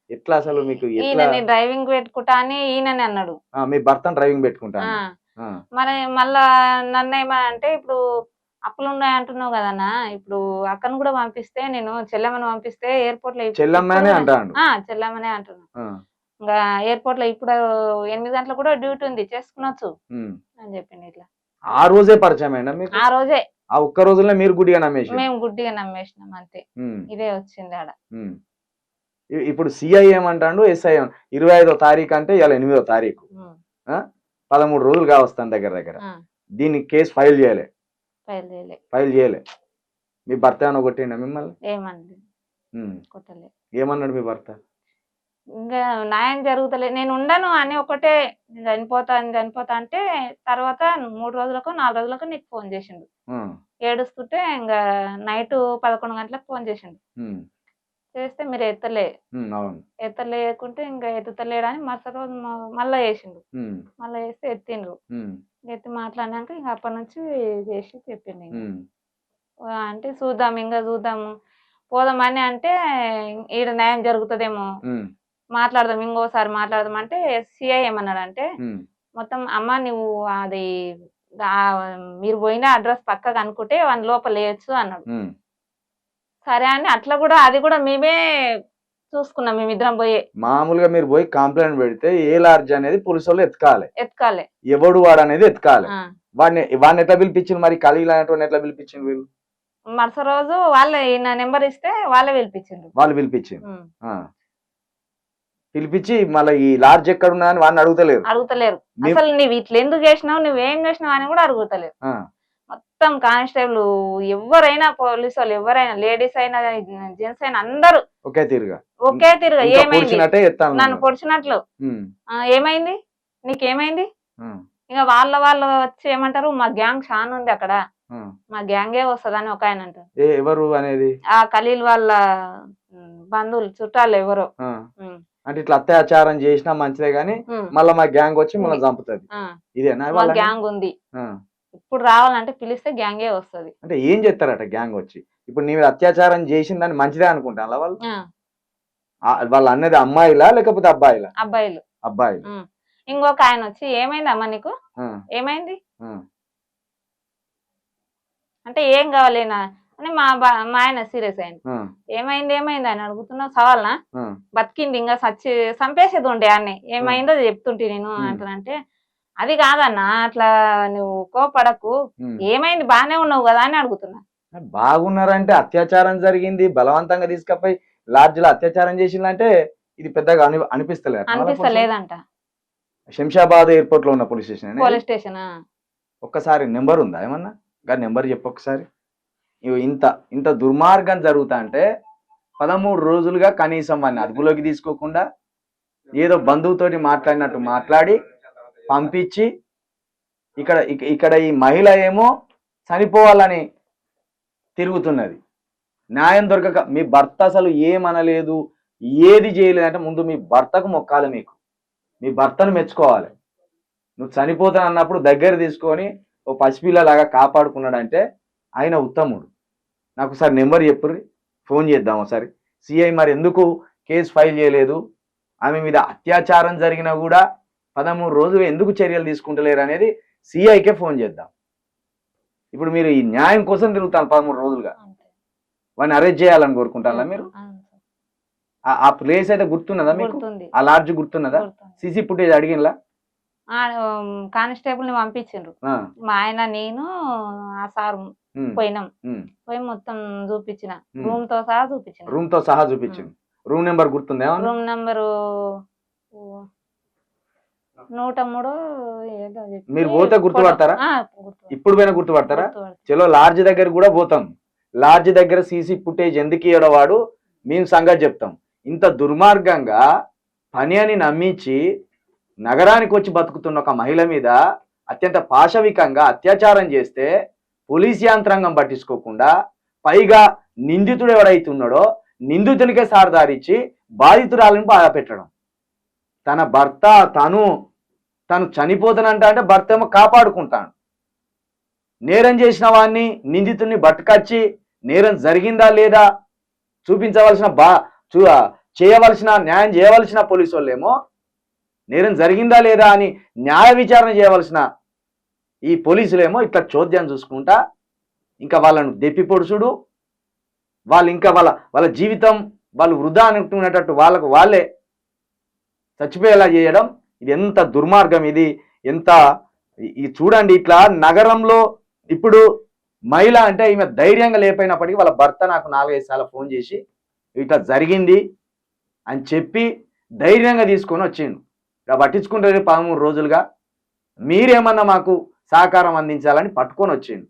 ఎట్లా అసలు మీకు ఎట్లా? ఈయన డ్రైవింగ్ పెట్టుకుంటా అని ఈయనని అన్నాడు. మీ భర్త డ్రైవింగ్ పెట్టుకుంటా? మరి మళ్ళా నన్ను ఏమంటే ఇప్పుడు అప్పులు ఉన్నాయి అంటున్నావు కదన్నా, ఇప్పుడు అక్కను కూడా పంపిస్తే, నేను చెల్లెమ్మని పంపిస్తే ఎయిర్పోర్ట్ లో చెల్లెమ్మనే అంటాడు. చెల్లెమ్మనే అంటున్నా. ఇంకా ఎయిర్పోర్ట్ లో ఇప్పుడు 8 గంటలకు కూడా డ్యూటీ ఉంది, చేసుకునొచ్చు అని చెప్పింది. ఇట్లా ఆ రోజే పరిచయం అయినా మీకు? ఆ రోజే, ఆ ఒక్క రోజుల్లో మీరు గుడ్డిగా నమ్మేసి? మేము గుడ్డిగా నమ్మేసినాం అంతే. ఇదే వచ్చింది ఆడ. ఇప్పుడు సిఐ ఏమంటాడు, ఎస్ఐ 25వ తారీఖు అంటే ఇవాళ 8వ తారీఖు, 13 రోజులు కావస్తాను దగ్గర దగ్గర. దీనికి కేసు ఫైల్ చేయలే? ఫైల్ చేయలే. మీ భర్త ఏమన్నా కొట్టిండా మిమ్మల్ని? ఏమన్నా కొట్టలే. ఏమన్నాడు మీ భర్త? ఇంకా న్యాయం జరుగుతలే, నేను ఉండను అని ఒకటే, చనిపోతా అంటే తర్వాత 3 రోజులకు 4 రోజులకు నీకు ఫోన్ చేసిండు. ఏడుస్తుంటే ఇంకా నైట్ 11 గంటలకు ఫోన్ చేసిండు. చేస్తే మీరు ఎత్తలేకుంటే ఇంకా ఎత్తుతలేడని మరుసటి రోజు మళ్ళా చేసిండు. మళ్ళా చేస్తే ఎత్తిండ్రు. ఎత్తి మాట్లాడినాక ఇంకా అప్పటి నుంచి చేసి చెప్పిండు. అంటే చూద్దాము పోదామని అంటే ఈడ న్యాయం జరుగుతుందేమో, మాట్లాడదాం, ఇంకోసారి మాట్లాడదాం అంటే సిఐ ఏమన్నాడంటే, మొత్తం అమ్మ నువ్వు అది మీరు పోయిన అడ్రస్ పక్కగా అనుకుంటే వాని లోపల వేయచ్చు అన్నాడు. సరే అని అట్లా కూడా అది కూడా మేమే చూసుకున్నాం, మేమిద్దరం పోయి. మామూలుగా మీరు పోయి కంప్లైంట్ పెడితే ఏ లాడ్జ్ అనేది పోలీసు వాళ్ళు ఎత్తుకాలి, ఎవడు వాడు అనేది ఎత్తుకాలి. వాడిని ఎట్లా పిలిపించింది మరి? కలిగి ఎట్లా పిలిపించింది వీళ్ళు? మరుస రోజు వాళ్ళే నా నెంబర్ ఇస్తే వాళ్ళే వాళ్ళు పిలిపించింది. పిలిపించి మళ్ళీ ఈ లాడ్జ్ ఎక్కడ ఉన్నా అని వాడిని అడుగుతలేరు. అసలు నువ్వు ఇట్లా ఎందుకు చేసినావు, నువ్వేం చేసినావు అని కూడా అడుగుతలేరు. మొత్తం కానిస్టేబుల్ ఎవరైనా, పోలీసు వాళ్ళు ఎవరైనా, లేడీస్ అయినా జెంట్స్ అయినా అందరూ ఒకే తిరుగా ఏమైంది నన్ను పొడిచినట్లు, ఏమైంది నీకేమైంది? ఇక వాళ్ళు వచ్చి ఏమంటారు, మా గ్యాంగ్ చాలా ఉంది అక్కడ, మా గ్యాంగే వస్తుందని ఒక ఆయన అంటారు. ఎవరు అనేది? ఆ ఖలీల్ వాళ్ళ బంధువులు చుట్టాలు ఎవరో. అంటే ఇట్లా అత్యాచారం చేసినా మంచిదే గానీ మళ్ళీ మా గ్యాంగ్ వచ్చి మళ్ళీ చంపుతుంది, ఇదేనా? మా గ్యాంగ్ ఉంది, ఇప్పుడు రావాలంటే పిలిస్తే గ్యాంగే వస్తుంది. అంటే ఏం చేస్తారట గ్యాంగ్ వచ్చి? ఇప్పుడు నీ అత్యాచారం చేసిందని మంచిదే అనుకుంటా వాళ్ళు? వాళ్ళు అన్నది అమ్మాయిలా లేకపోతే అబ్బాయిలా? అబ్బాయిలు. ఇంకొక ఆయన వచ్చి ఏమైందమ్మా నీకు, ఏమైంది అంటే ఏం కావాలేనా అని మా ఆయన సీరియస్ అయింది. ఏమైంది అని అడుగుతున్నావు, సవాల్నా? బతికింది, ఇంకా చంపేసేది ఉండే అన్నీ, ఏమైందో చెప్తుంటే నేను అంటానంటే, అది కాదన్నా అట్లా నువ్వు కోపడకు, ఏమైంది బానే ఉన్నావు కదా అని అడుగుతున్నా. బాగున్నారంటే అత్యాచారం జరిగింది, బలవంతంగా తీసుకపోయి లాడ్జ్ లో అత్యాచారం చేసిందంటే ఇది పెద్దగా అనిపిస్తలేదంట. శంషాబాద్ ఎయిర్పోర్ట్ లో ఉన్న పోలీస్ స్టేషన్. ఒక్కసారి నెంబర్ ఉందా ఏమన్నా? నెంబర్ చెప్పు ఒకసారి. ఇంత దుర్మార్గం జరుగుతా అంటే 13 రోజులుగా కనీసం వాడిని అదుపులోకి తీసుకోకుండా ఏదో బంధువుతోటి మాట్లాడినట్టు మాట్లాడి పంపించి ఇక్కడ ఈ మహిళ ఏమో చనిపోవాలని తిరుగుతున్నది. న్యాయం దొరకక మీ భర్త అసలు ఏమనలేదు, ఏది చేయలేదు అంటే ముందు మీ భర్తకు మొక్కాలి, మీ భర్తను మెచ్చుకోవాలి. నువ్వు చనిపోతాను అన్నప్పుడు దగ్గర తీసుకొని ఓ పసిపిల్లలాగా కాపాడుకున్నాడంటే ఆయన ఉత్తముడు. నాకు ఒకసారి నెంబర్ చెప్పుర్రి, ఫోన్ చేద్దాం ఒకసారి. సిఐ మరి ఎందుకు కేసు ఫైల్ చేయలేదు, ఆమె మీద అత్యాచారం జరిగినా కూడా 13 రోజులు ఎందుకు చర్యలు తీసుకుంటలేరు అనేది సిఐకే ఫోన్ చేద్దాం. ఇప్పుడు మీరు ఈ న్యాయం కోసం తిరుగుతాను 13 రోజులుగా, వాడిని అరెస్ట్ చేయాలని కోరుకుంటారా మీరు? ఆ ప్లేస్ అయితే గుర్తున్నదా మీకు? ఆ లాడ్జ్ గుర్తున్నదా? సీసీ ఫుటేజ్ అడిగినలా? కానిస్టేబుల్ ని పంపించిండ్రు, మా ఆయన నేను ఆ సార్ పోయినాం, పోయి మొత్తం చూపించిన, రూమ్ తో సహా చూపించింది. రూమ్ నెంబర్ గుర్తుందా? రూమ్ నెంబరు 103 ఏదో. మీరు పోతే గుర్తుపడతారా? ఇప్పుడు పోయినా గుర్తుపడతారా? చలో లాడ్జ్ దగ్గర కూడా పోతాం, లాడ్జ్ దగ్గర సీసీ ఫుటేజ్ ఎందుకు ఇవ్వడం వాడు మేము సంగతి చెప్తాం. ఇంత దుర్మార్గంగా పని అని నమ్మించి నగరానికి వచ్చి బతుకుతున్న ఒక మహిళ మీద అత్యంత పాశవికంగా అత్యాచారం చేస్తే పోలీస్ యంత్రాంగం పట్టించుకోకుండా పైగా నిందితుడు ఎవరైతే ఉన్నాడో నిందితునికే సారదారిచ్చి బాధితురాలను బాధ పెట్టడం. తన భర్త తను చనిపోతానంట అంటే భర్త ఏమో కాపాడుకుంటాను. నేరం చేసిన వాడిని నిందితుడిని బట్టుకచ్చి నేరం జరిగిందా లేదా చూపించవలసిన న్యాయం చేయవలసిన పోలీసు వాళ్ళేమో నేరం జరిగిందా లేదా అని న్యాయ విచారణ చేయవలసిన ఈ పోలీసులేమో ఇట్లా చోద్యం చూసుకుంటా ఇంకా వాళ్ళను దెప్పి పొడుచుడు, వాళ్ళు ఇంకా వాళ్ళ జీవితం వాళ్ళు వృధా అనుకునేటట్టు వాళ్ళే చచ్చిపోయేలా చేయడం. ఇది ఎంత దుర్మార్గం, ఇది చూడండి. ఇట్లా నగరంలో ఇప్పుడు మహిళ అంటే ఈమె ధైర్యంగా లేకపోయినప్పటికీ వాళ్ళ భర్త నాకు 4-5 సార్లు ఫోన్ చేసి ఇట్లా జరిగింది అని చెప్పి ధైర్యంగా తీసుకొని వచ్చిండు. ఇలా పట్టించుకుంటారు 13 రోజులుగా. మీరేమన్నా మాకు సహకారం అందించాలని పట్టుకొని వచ్చిండు.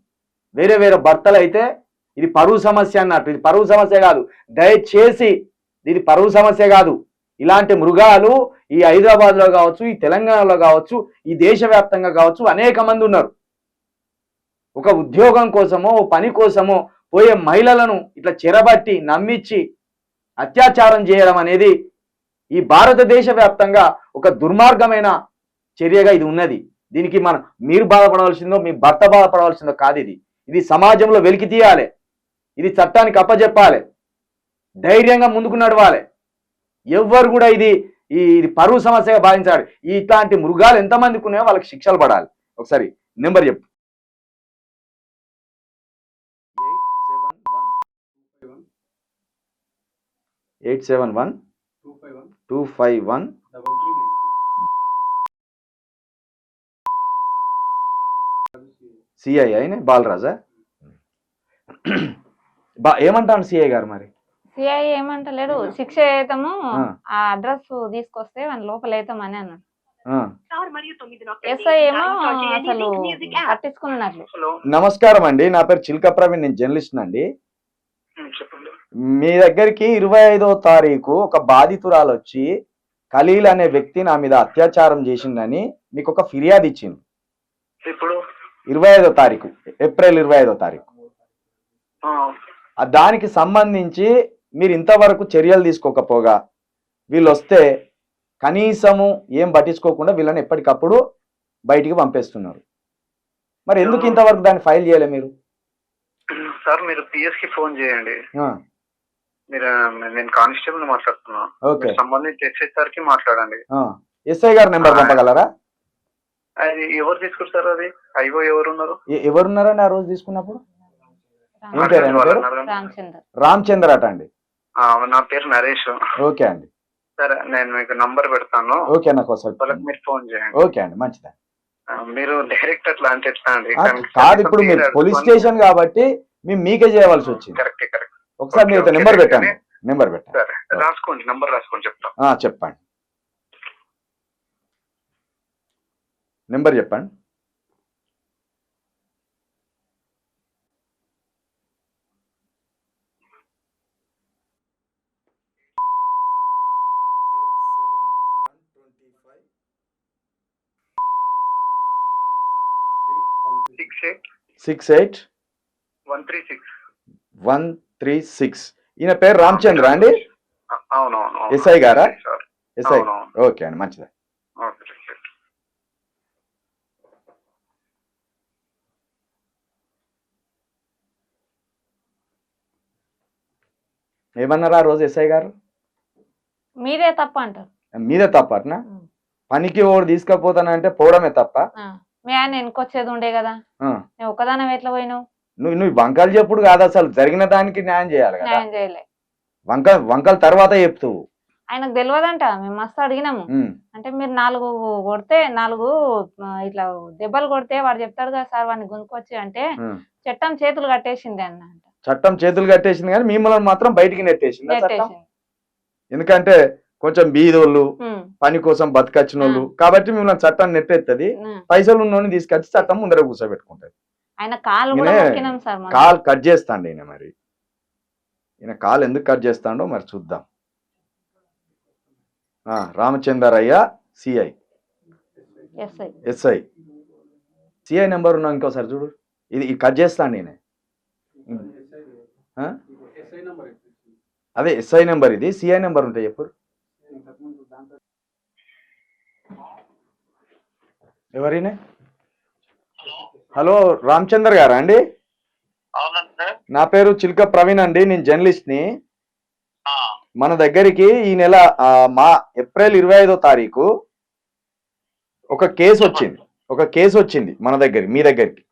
వేరే భర్తలు అయితే ఇది పరువు సమస్య అన్నట్టు. ఇది పరువు సమస్య కాదు, దయచేసి ఇది పరువు సమస్య కాదు. ఇలాంటి మృగాలు ఈ హైదరాబాద్లో కావచ్చు, ఈ తెలంగాణలో కావచ్చు, ఈ దేశవ్యాప్తంగా కావచ్చు అనేక మంది ఉన్నారు. ఒక ఉద్యోగం కోసమో పని కోసమో పోయే మహిళలను ఇట్లా చెరబట్టి నమ్మించి అత్యాచారం చేయడం అనేది ఈ భారతదేశ వ్యాప్తంగా ఒక దుర్మార్గమైన చర్యగా ఇది ఉన్నది. దీనికి మీరు బాధపడవలసిందో మీ భర్త బాధపడవలసిందో కాదు. ఇది సమాజంలో వెలికి తీయాలి, ఇది చట్టానికి అప్పచెప్పాలి, ధైర్యంగా ముందుకు నడవాలి. ఎవ్వరు కూడా ఇది పరువు సమస్యగా భావించాలి. ఇట్లాంటి మృగాలు ఎంతమందికి ఉన్నాయో వాళ్ళకి శిక్షలు పడాలి. ఒకసారి నెంబర్ చెప్పు. 871-251 సిఐ అయినా బాలరాజా ఏమంటాను సిఐ గారు? మరి సిఐ ఏమంటలేడు, శిక్ష వేయటము ఆ అడ్రస్ తీసుకొస్తే మన లోపల వేయతామని అన్నాడు. ఎస్ఐ ఏమో అసలు పట్టించుకున్నట్లు. నమస్కారం అండి, నా పేరు చిల్క ప్రవీణ్, నేను జర్నలిస్ట్ అండి. మీ దగ్గరికి 25వ తారీఖు ఒక బాధితురాలు వచ్చి ఖలీల్ అనే వ్యక్తి నా మీద అత్యాచారం చేసిందని మీకు ఒక ఫిర్యాదు ఇచ్చింది. ఇప్పుడు 25వ తారీఖు, ఏప్రిల్ 25వ తారీఖు. దానికి సంబంధించి మీరు ఇంతవరకు చర్యలు తీసుకోకపోగా వీళ్ళు వస్తే కనీసము ఏం పట్టించుకోకుండా వీళ్ళని ఎప్పటికప్పుడు బయటికి పంపేస్తున్నారు. మరి ఎందుకు ఇంతవరకు దాన్ని ఫైల్ చేయలే మీరు? సార్ మీరు పిఎస్ కి ఫోన్ చేయండి. నేను కానిస్టేబుల్ మాట్లాడుతున్నా. సంబంధించి ఎస్ఐ సార్ కి మాట్లాడండి. ఎస్ఐ గారు నెంబర్ పంపగలరా? అది ఎవరు తీసుకుంటారు? అది ఐఓ ఎవరున్నారు? ఎవరున్నారని ఆ రోజు తీసుకున్నప్పుడు? ఏం పేరు? రామచంద్ర అట అండి. నా పేరు నరేష్. ఓకే అండి, సరే నేను మీకు నంబర్ పెడతాను. ఓకే నాకు వాళ్ళకి మీరు ఫోన్ చేయండి. ఓకే అండి, మంచిదా. మీరు డైరెక్ట్ అట్లా అంటే కాదు, ఇప్పుడు మీరు పోలీస్ స్టేషన్ కాబట్టి మీకే చేయవలసి వచ్చింది. Correct correct. ఒకసారి మీరు నెంబర్ పెట్టండి. నెంబర్ పెట్టండి. సరే రాసుకోండి, నంబర్ రాసుకోండి, చెప్తా. చెప్పండి, నెంబర్ చెప్పండి. Six eight 136. ఈయన పేరు రామచంద్ర అండి? అవునవును. ఎస్ఐ గారా? ఎస్ఐ. ఓకే అండి, మంచిదా. ఏమన్నారా ఆ రోజు ఎస్ఐ గారు? మీరే తప్ప అంటారు. మీదే తప్ప అట్నా? పనికి ఓడి తీసుకపోతానంటే పోవడమే తప్ప? మీ ఆయన వెనుకొచ్చేది ఉండే కదా, నువ్వు ఒకదానం ఎట్లా పోయినావు? నువ్వు వంకలు చెప్పుడు కాదు, అసలు జరిగిన దానికి న్యాయం చేయాలి కదా. న్యాయం చేయలే, వంకలు తర్వాత చెప్తావు. ఆయనకు తెలియదంట. మేము మస్తు అడిగినాము. అంటే మీరు 4 కొడితే 4 ఇట్లా దెబ్బలు కొడితే వాడు చెప్తాడు కదా సార్ వాడిని గుంజుకొచ్చి అంటే చట్టం చేతులు కట్టేసింది అన్న. చట్టం చేతులు కట్టేసింది కానీ మిమ్మల్ని మాత్రం బయటికి నెట్టేసింది. ఎందుకంటే కొంచెం బీదోళ్ళు, పని కోసం బతకచ్చిన వాళ్ళు కాబట్టి మిమ్మల్ని చట్టం నెట్టేస్తుంది. పైసలు ఉన్నోని తీసుకొచ్చి చట్టం ముందర కూర్చోబెట్టుకుంటది. కాల్ కట్ చేస్తాండి ఈయన. మరి ఈయన కాల్ ఎందుకు కట్ చేస్తాడో మరి చూద్దాం. Ramachandraiah CI. SI. SI. CI number ఉన్నా ఇంకోసారి చూడు. ఇది కట్ చేస్తాను నేనే. ఆ? అదే ఎస్ఐ నెంబర్ ఇది. సిఐ నెంబర్ ఉంటాయి చెప్పు. ఎవరినే? హలో రామచందర్ గారా అండి? అవునండి. నా పేరు చిల్క ప్రవీణ్ అండి, నేను జర్నలిస్ట్ని. మన దగ్గరికి ఈ నెల ఏప్రిల్ 25వ తారీఖు ఒక కేసు వచ్చింది మన దగ్గర, మీ దగ్గరికి.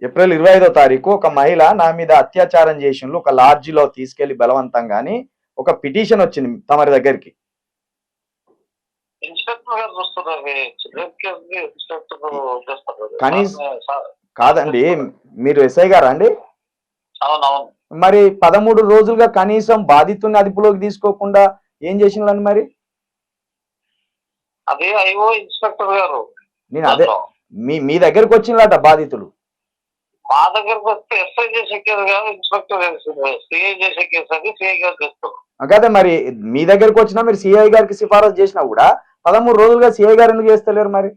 ఏప్రిల్ 25వ తారీఖు ఒక మహిళ నా మీద అత్యాచారం చేసిండ్రు, ఒక లాడ్జిలో తీసుకెళ్లి బలవంతంగాని ఒక పిటిషన్ వచ్చింది తమరి దగ్గరికి. కనీసం కాదండి, మీరు ఎస్ఐ గారా అండి? అవునవును. మరి 13 రోజులుగా కనీసం బాధితుని అదుపులోకి తీసుకోకుండా ఏం చేసినారని మరి? అదే ఐఓ ఇన్స్పెక్టర్ గారు. నేను అదే మీ దగ్గరకు వచ్చినట బాధితులు. మా దగ్గరకు వస్తే ఎస్ఐ చేసే కేసు కాదు, ఇన్స్పెక్టర్ సిఐ చేసే కేసు అది సిఐ గారు చేస్తారు. అదే మరి మీ దగ్గరకు వచ్చినా మీరు సిఐ గారికి సిఫారసు చేసినా కూడా 13 రోజులుగా సిఐ గారు ఎందుకు చేస్తలేరు మరి?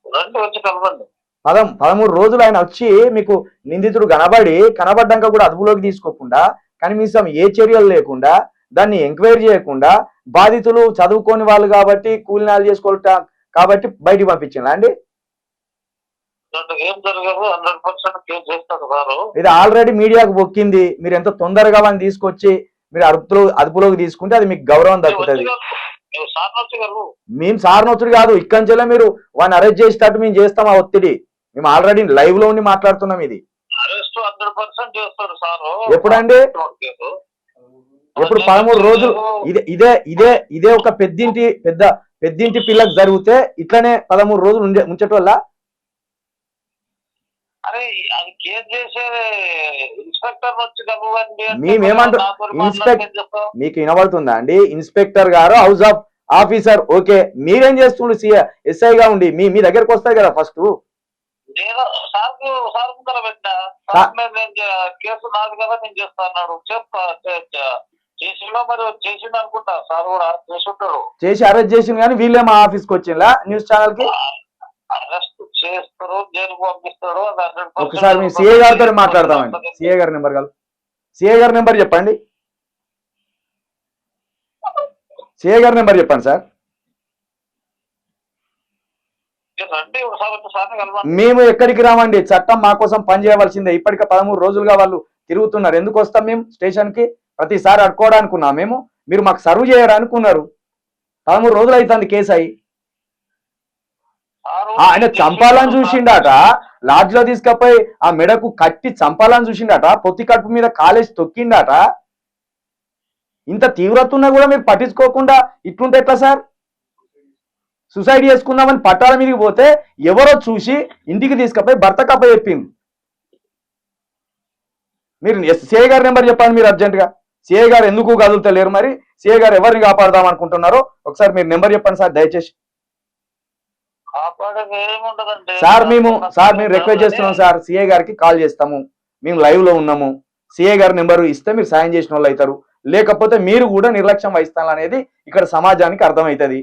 రండి, వచ్చి కలవండి. 13 రోజులు ఆయన వచ్చి మీకు నిందితుడు కనబడ్డాక కూడా అదుపులోకి తీసుకోకుండా, కనీసం ఏ చర్యలు లేకుండా, దాన్ని ఎంక్వైరీ చేయకుండా, బాధితులు చదువుకోని వాళ్ళు కాబట్టి కూలినాలు చేసుకోవట కాబట్టి బయటికి పంపించిందా అండి? ఏం జరగదు, 100% కేసు చేస్తారు సారు. ఇది ఆల్రెడీ మీడియాకు మొక్కింది. మీరు ఎంత తొందరగా వాడిని తీసుకొచ్చి మీరు అదుపులోకి తీసుకుంటే అది మీకు గౌరవం దక్కుతుంది. మేము సార్నొచ్చుడు కాదు, ఇక్కడి నుంచే మీరు వాడిని అరెస్ట్ చేసేటట్టు మేము చేస్తాం. ఆ ఒత్తిడి మేము ఆల్రెడీ లైవ్ లో ఉండి మాట్లాడుతున్నాం. ఇది ఎప్పుడండి? ఎప్పుడు? 13 రోజులు. ఇదే ఒక పెద్దింటి పిల్లకు జరిగితే ఇట్లనే 13 రోజులు ఉంచటం వల్ల మేమేమంటాం? మీకు వినబడుతుందా అండి? ఇన్స్పెక్టర్ గారు హౌస్ ఆఫ్ ఆఫీసర్, ఓకే. మీరేం చేస్తుండ్రు? ఎస్ఐగా ఉండి మీ దగ్గరకు వస్తాయి కదా ఫస్ట్. కేసు నాది కదా, నేను చేస్తాను. చేసిండు అనుకుంటా సార్, కూడా చేసి అరెస్ట్ చేసిండు. కానీ వీళ్ళే మా ఆఫీస్కి వచ్చిందా న్యూస్ ఛానల్ కి? అరెస్ట్ చేస్తారు, జైలుకు పంపిస్తారు. ఒకసారి మేము సిఐ గారితో మాట్లాడతామండి. సిఐ గారి నెంబర్ చెప్పండి. సిఐ గారి నెంబర్ చెప్పండి సార్. మేము ఎక్కడికి రామండి, చట్టం మా కోసం పనిచేయవలసిందే. ఇప్పటికే 13 రోజులుగా వాళ్ళు తిరుగుతున్నారు. ఎందుకు వస్తాం మేము స్టేషన్ కి? ప్రతిసారి అడుకోవడానికి ఉన్నాం మేము, మీరు మాకు సర్వ్ చేయడానికి ఉన్నారు. 13 రోజులు అవుతుంది కేసు అయ్యి. ఆయన చంపాలని చూసిండట, లాడ్జ్ లో తీసుకపోయి ఆ మెడకు కట్టి చంపాలని చూసిండట, పొత్తి కడుపు మీద కాలేసి తొక్కిండట. ఇంత తీవ్రత ఉన్నా కూడా మీరు పట్టించుకోకుండా ఇట్లుంటే ఎట్లా సార్? సూసైడ్ చేసుకుందామని పట్టాల మీదకి పోతే ఎవరో చూసి ఇంటికి తీసుకపోయి భర్త కప్ప చెప్పింది. మీరు సిఐ గారి నెంబర్ చెప్పండి మీరు అర్జెంటుగా. సిఐ గారు ఎందుకు కదులుతలేరు? మరి సిఐ గారు ఎవరిని కాపాడదాం అనుకుంటున్నారో ఒకసారి మీరు నెంబర్ చెప్పండి సార్ దయచేసి. సార్ మేము రిక్వెస్ట్ చేస్తున్నాం సార్, సిఐ గారికి కాల్ చేస్తాము. మేము లైవ్ లో ఉన్నాము. సిఐ గారి నెంబర్ ఇస్తే మీరు సాయం చేసిన వాళ్ళు అవుతారు, లేకపోతే మీరు కూడా నిర్లక్ష్యం వహిస్తారు అనేది ఇక్కడ సమాజానికి అర్థమవుతుంది.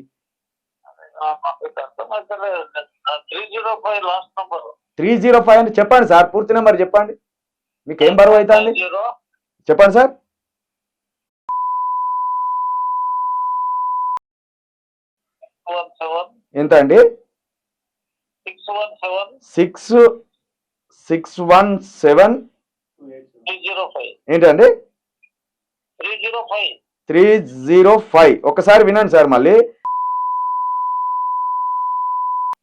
305 అని చెప్పండి సార్, పూర్తి నెంబర్ చెప్పండి. మీకు ఏం బరువు అవుతుంది చెప్పండి సార్. ఎంత అండి? 617 ఏంటండి? 305. ఒకసారి వినండి సార్ మళ్ళీ.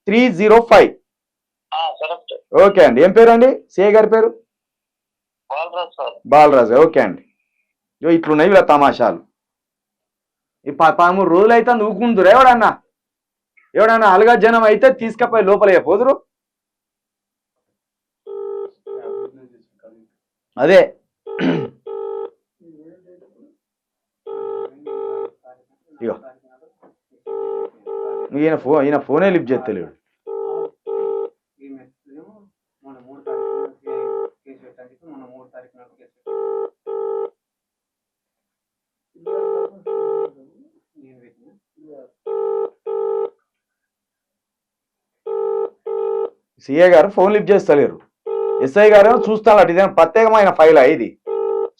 305. ఓకే అండి. ఏం పేరు అండి సిఐ గారి పేరు? బాలరాజు. ఓకే అండి. ఇట్లున్నాయి ఇలా తమాషాలు. ఈ 13 రోజులు అయితే ఊకుందురు. ఎవడన్నా అలగా జనం అయితే తీసుకపోయి లోపల పోదురు. అదే ఇగో ఈయన ఫోనే లిఫ్ట్ చేస్తలేడు. సిఏ గారు ఫోన్ లిఫ్ట్ చేస్తలేరు. ఎస్ఐ గారు చూస్తాను ఇదేమో ప్రత్యేకమైన ఫైల్ ఇది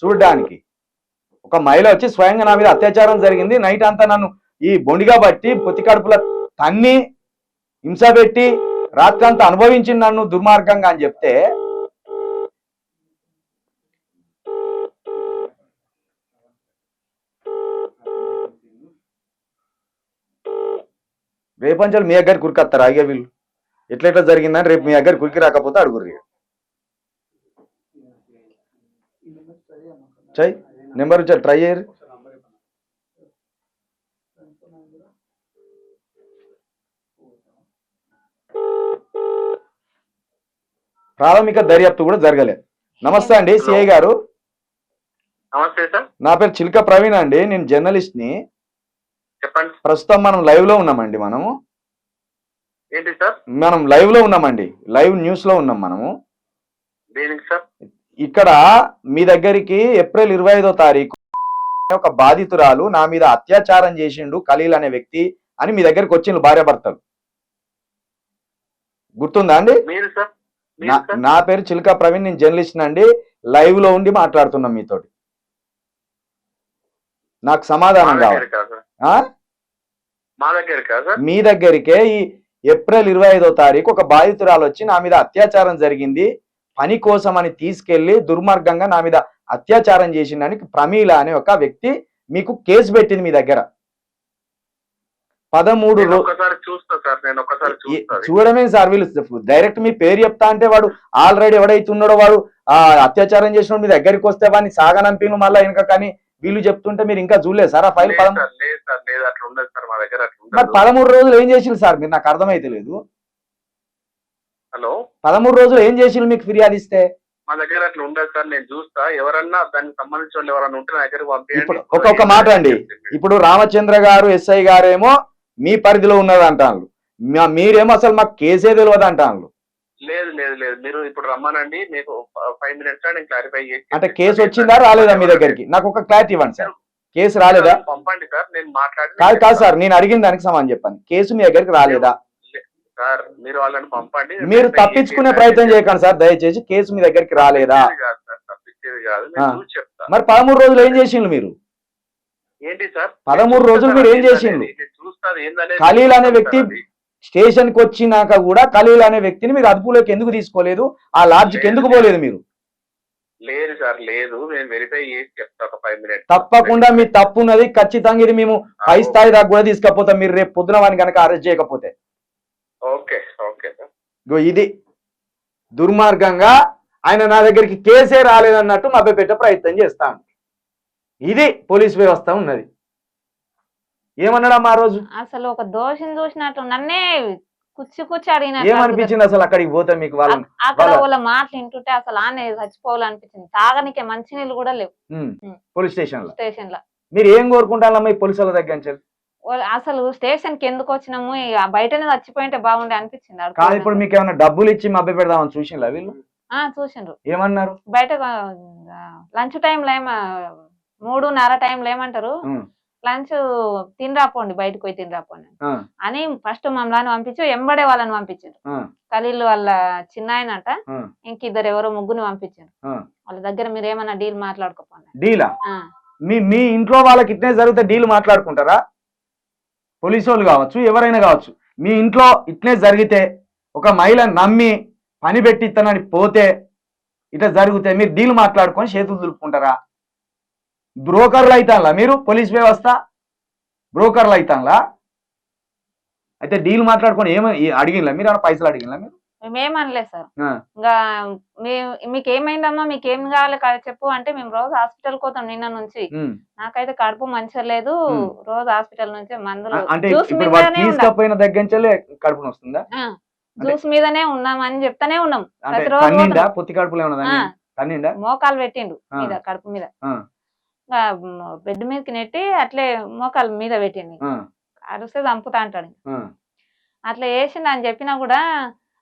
చూడడానికి. ఒక మహిళ వచ్చి స్వయంగా నా మీద అత్యాచారం జరిగింది, నైట్ అంతా నన్ను ఈ బొండిగా బట్టి పొత్తి కడుపుల తన్ని హింస పెట్టి రాత్రంతా అనుభవించింది నన్ను దుర్మార్గంగా అని చెప్తే రేపంచాలు మీ దగ్గర కురికొస్తారా అయ్యే వీళ్ళు ఎట్లెట్లా జరిగిందని రేపు మీ దగ్గర కురికి రాకపోతే అడుగుర్రి. చై నెంబర్ వచ్చి ట్రై చేయరు. ప్రాథమిక దర్యాప్తు కూడా జరగలేదు. నమస్తే అండి సిఐ గారు. నమస్తే సార్. నా పేరు చిల్క ప్రవీణ్ అండి, నేను జర్నలిస్ట్ ని. చెప్పండి. ప్రస్తుతం మనం లైవ్ లో ఉన్నామండి. ఏంటి సార్? మనం లైవ్ లో ఉన్నామండి, లైవ్ న్యూస్ లో ఉన్నాం మనము. దేనికి సార్? ఇక్కడ మీ దగ్గరికి ఏప్రిల్ 25వ తారీఖు ఒక బాధితురాలు నా మీద అత్యాచారం చేసిండు ఖలీల్ అనే వ్యక్తి అని మీ దగ్గరికి వచ్చిండు భార్యాభర్తలు. గుర్తుందా అండి? మీరు సార్? నా పేరు చిల్కా ప్రవీణ్, నేను జర్నలిస్ట్ అండి, లైవ్ లో ఉండి మాట్లాడుతున్నాం మీతోటి. నాకు సమాధానం కావాలి. మా దగ్గర కాదు సార్, మీ దగ్గరికే ఈ ఏప్రిల్ 25వ తారీఖు ఒక బాధితురాలు వచ్చి నా మీద అత్యాచారం జరిగింది, పని కోసం అని తీసుకెళ్లి దుర్మార్గంగా నా మీద అత్యాచారం చేసిందని ప్రమీల అనే ఒక వ్యక్తి మీకు కేసు పెట్టింది మీ దగ్గర. 13 చూడమే సార్, వీళ్ళు డైరెక్ట్ మీ పేరు చెప్తా అంటే వాడు ఆల్రెడీ ఎవడైతున్నాడో వాడు అత్యాచారం చేసిన మీ దగ్గరికి వస్తే వాడిని సాగనంపిను మళ్ళీ ఇంకా. కానీ వీళ్ళు చెప్తుంటే మీరు ఇంకా చూడలేదు సార్ ఆ ఫైల్. 13 రోజులు ఏం చేసిండు సార్ మీరు? నాకు అర్థమైతే లేదు. హలో, 13 రోజులు ఏం చేసిండు మీకు ఫిర్యాదు ఇస్తే? మా దగ్గర అట్లా ఉండదు సార్, నేను చూస్తా. ఎవరన్నా దానికి సంబంధించిన వాళ్ళు ఎవరన్నా ఉంటే నా దగ్గర ఇప్పుడు ఒక్కొక్క మాట అండి. ఇప్పుడు రామచంద్ర గారు ఎస్ఐ గారేమో మీ పరిధిలో ఉన్నది అంటాను, మీరేమో అసలు మాకు కేసే తెలియదు అంటాను. లేదు లేదు లేదు, మీరు ఇప్పుడు రమ్మనండి, మీకు 5 minutes నేను క్లారిఫై చేసి. అంటే కేసు వచ్చిందా రాలేదా మీ దగ్గరికి? నాకు ఒక క్లారిటీ ఇవ్వండి సార్. కేసు రాలేదా? పంపండి సార్, నేను మాట్లాడి. కాదు సార్, నేను అడిగిన దానికి సమాధానం చెప్పండి. కేసు మీ దగ్గరికి రాలేదా సార్? మీరు వాళ్ళని పంపండి. మీరు తప్పించుకునే ప్రయత్నం చేయకండి సార్ దయచేసి. కేసు మీ దగ్గరికి రాలేదా? తప్పించేది కాదు, చెప్తా. మరి 13 రోజులు ఏం చేసిండ్రు మీరు? ఏంటి సార్ 13 రోజులు మీరు ఏం చేసిండ్రు? ఖలీల్ అనే వ్యక్తి స్టేషన్ కి వచ్చినాక కూడా ఖలీల్ అనే వ్యక్తిని మీరు అదుపులోకి ఎందుకు తీసుకోలేదు? ఆ లాడ్జికి ఎందుకు పోలేదు మీరు? లేదు సార్, లేదు, నేను వెరిఫై చేసి చెప్తా ఒక 5 minutes. తప్పకుండా మీ తప్పు ఉన్నది, ఖచ్చితంగా ఇది మేము పై స్థాయి దాకా కూడా తీసుకపోతాం మీరు రేపు పొద్దున వాడిని కనుక అరెస్ట్ చేయకపోతే. Okay okay sir. ఇది దుర్మార్గంగా ఆయన నా దగ్గరికి కేసే రాలేదన్నట్టు మభ్యపెట్టే ప్రయత్నం చేస్తాను. ఇది పోలీస్ వ్యవస్థ ఉన్నది. ఏమన్నాడమ్మా ఆ రోజు? అసలు ఒక దోషిని చూసినట్టు నన్నే కూర్చి అడిగిన ఏమనిపించింది అసలు అక్కడికి పోతే మీకు? అక్కడ వాళ్ళ మాటలు వింటుంటే అసలు ఆనే చచ్చిపోవాలనిపించింది. తాగనికే మంచినీళ్ళు కూడా లేవు పోలీస్ స్టేషన్ లో. మీరు ఏం కోరుకుంటారమ్మా ఈ పోలీసుల దగ్గర నుంచి? అసలు స్టేషన్ కి ఎందుకు వచ్చినాము, బయటనే చచ్చిపోయింటే బాగుండే అనిపించింది. కాదు, ఇప్పుడు మీకు ఏమైనా డబ్బులు ఇచ్చి మభ్య పెడదామని చూసిండ్రా వీళ్ళు? చూసిండ్రు. ఏమన్నారు? బయట లంచ్ టైంలో 3:30 టైంలో ఏమంటారు, లంచ్ తినరాపోండి, బయటకు పోయి తినరాపోండి అని ఫస్ట్ మమ్మల్ని పంపించి ఎంబడే వాళ్ళని పంపించారు. ఖలీల్ వాళ్ళ చిన్న ఆయనంట, ఇంకిద్దరు ఎవరో ముగ్గురు పంపించారు. వాళ్ళ దగ్గర మీరు ఏమన్నా డీల్ మాట్లాడుకోపోండి. డీలా? మీ ఇంట్లో వాళ్ళకి ఇట్నే జరిగితే డీల్ మాట్లాడుకుంటారా? పోలీసు వాళ్ళు కావచ్చు, ఎవరైనా కావచ్చు, మీ ఇంట్లో ఇట్నే జరిగితే ఒక మహిళను నమ్మి పని పెట్టి ఇస్తానని పోతే ఇట్లా జరిగితే మీరు డీల్ మాట్లాడుకొని చేతులు దులుపుకుంటారా? బ్రోకర్లు అవుతాంలా మీరు? పోలీస్ వ్యవస్థ బ్రోకర్లు అవుతాంలా? అయితే డీల్ మాట్లాడుకొని అడిగినలా మీరు? ఏమైనా పైసలు అడిగినలా మీరు? మేమేమనలేదు సార్. ఇంకా మీకు ఏమైందమ్మా, మీకు ఏం కావాలి చెప్పు అంటే, మేము రోజు హాస్పిటల్ పోతాం నిన్న నుంచి, నాకైతే కడుపు మంచిగా లేదు, రోజు హాస్పిటల్ నుంచి మందులు తీసుకపోయిన దగ్గర నుంచి కడుపు వస్తుందా? జ్యూస్ మీదనే ఉన్నామని చెప్తానే ఉన్నాం. పొత్తి కడుపులో మోకాలు పెట్టిండు మీద, కడుపు మీద, బెడ్ మీదకి నెట్టి అట్లే మోకాలు మీద పెట్టిండు. అరిస్తే చంపుతా అంటాడు. అట్లా వేసిండు అని చెప్పినా కూడా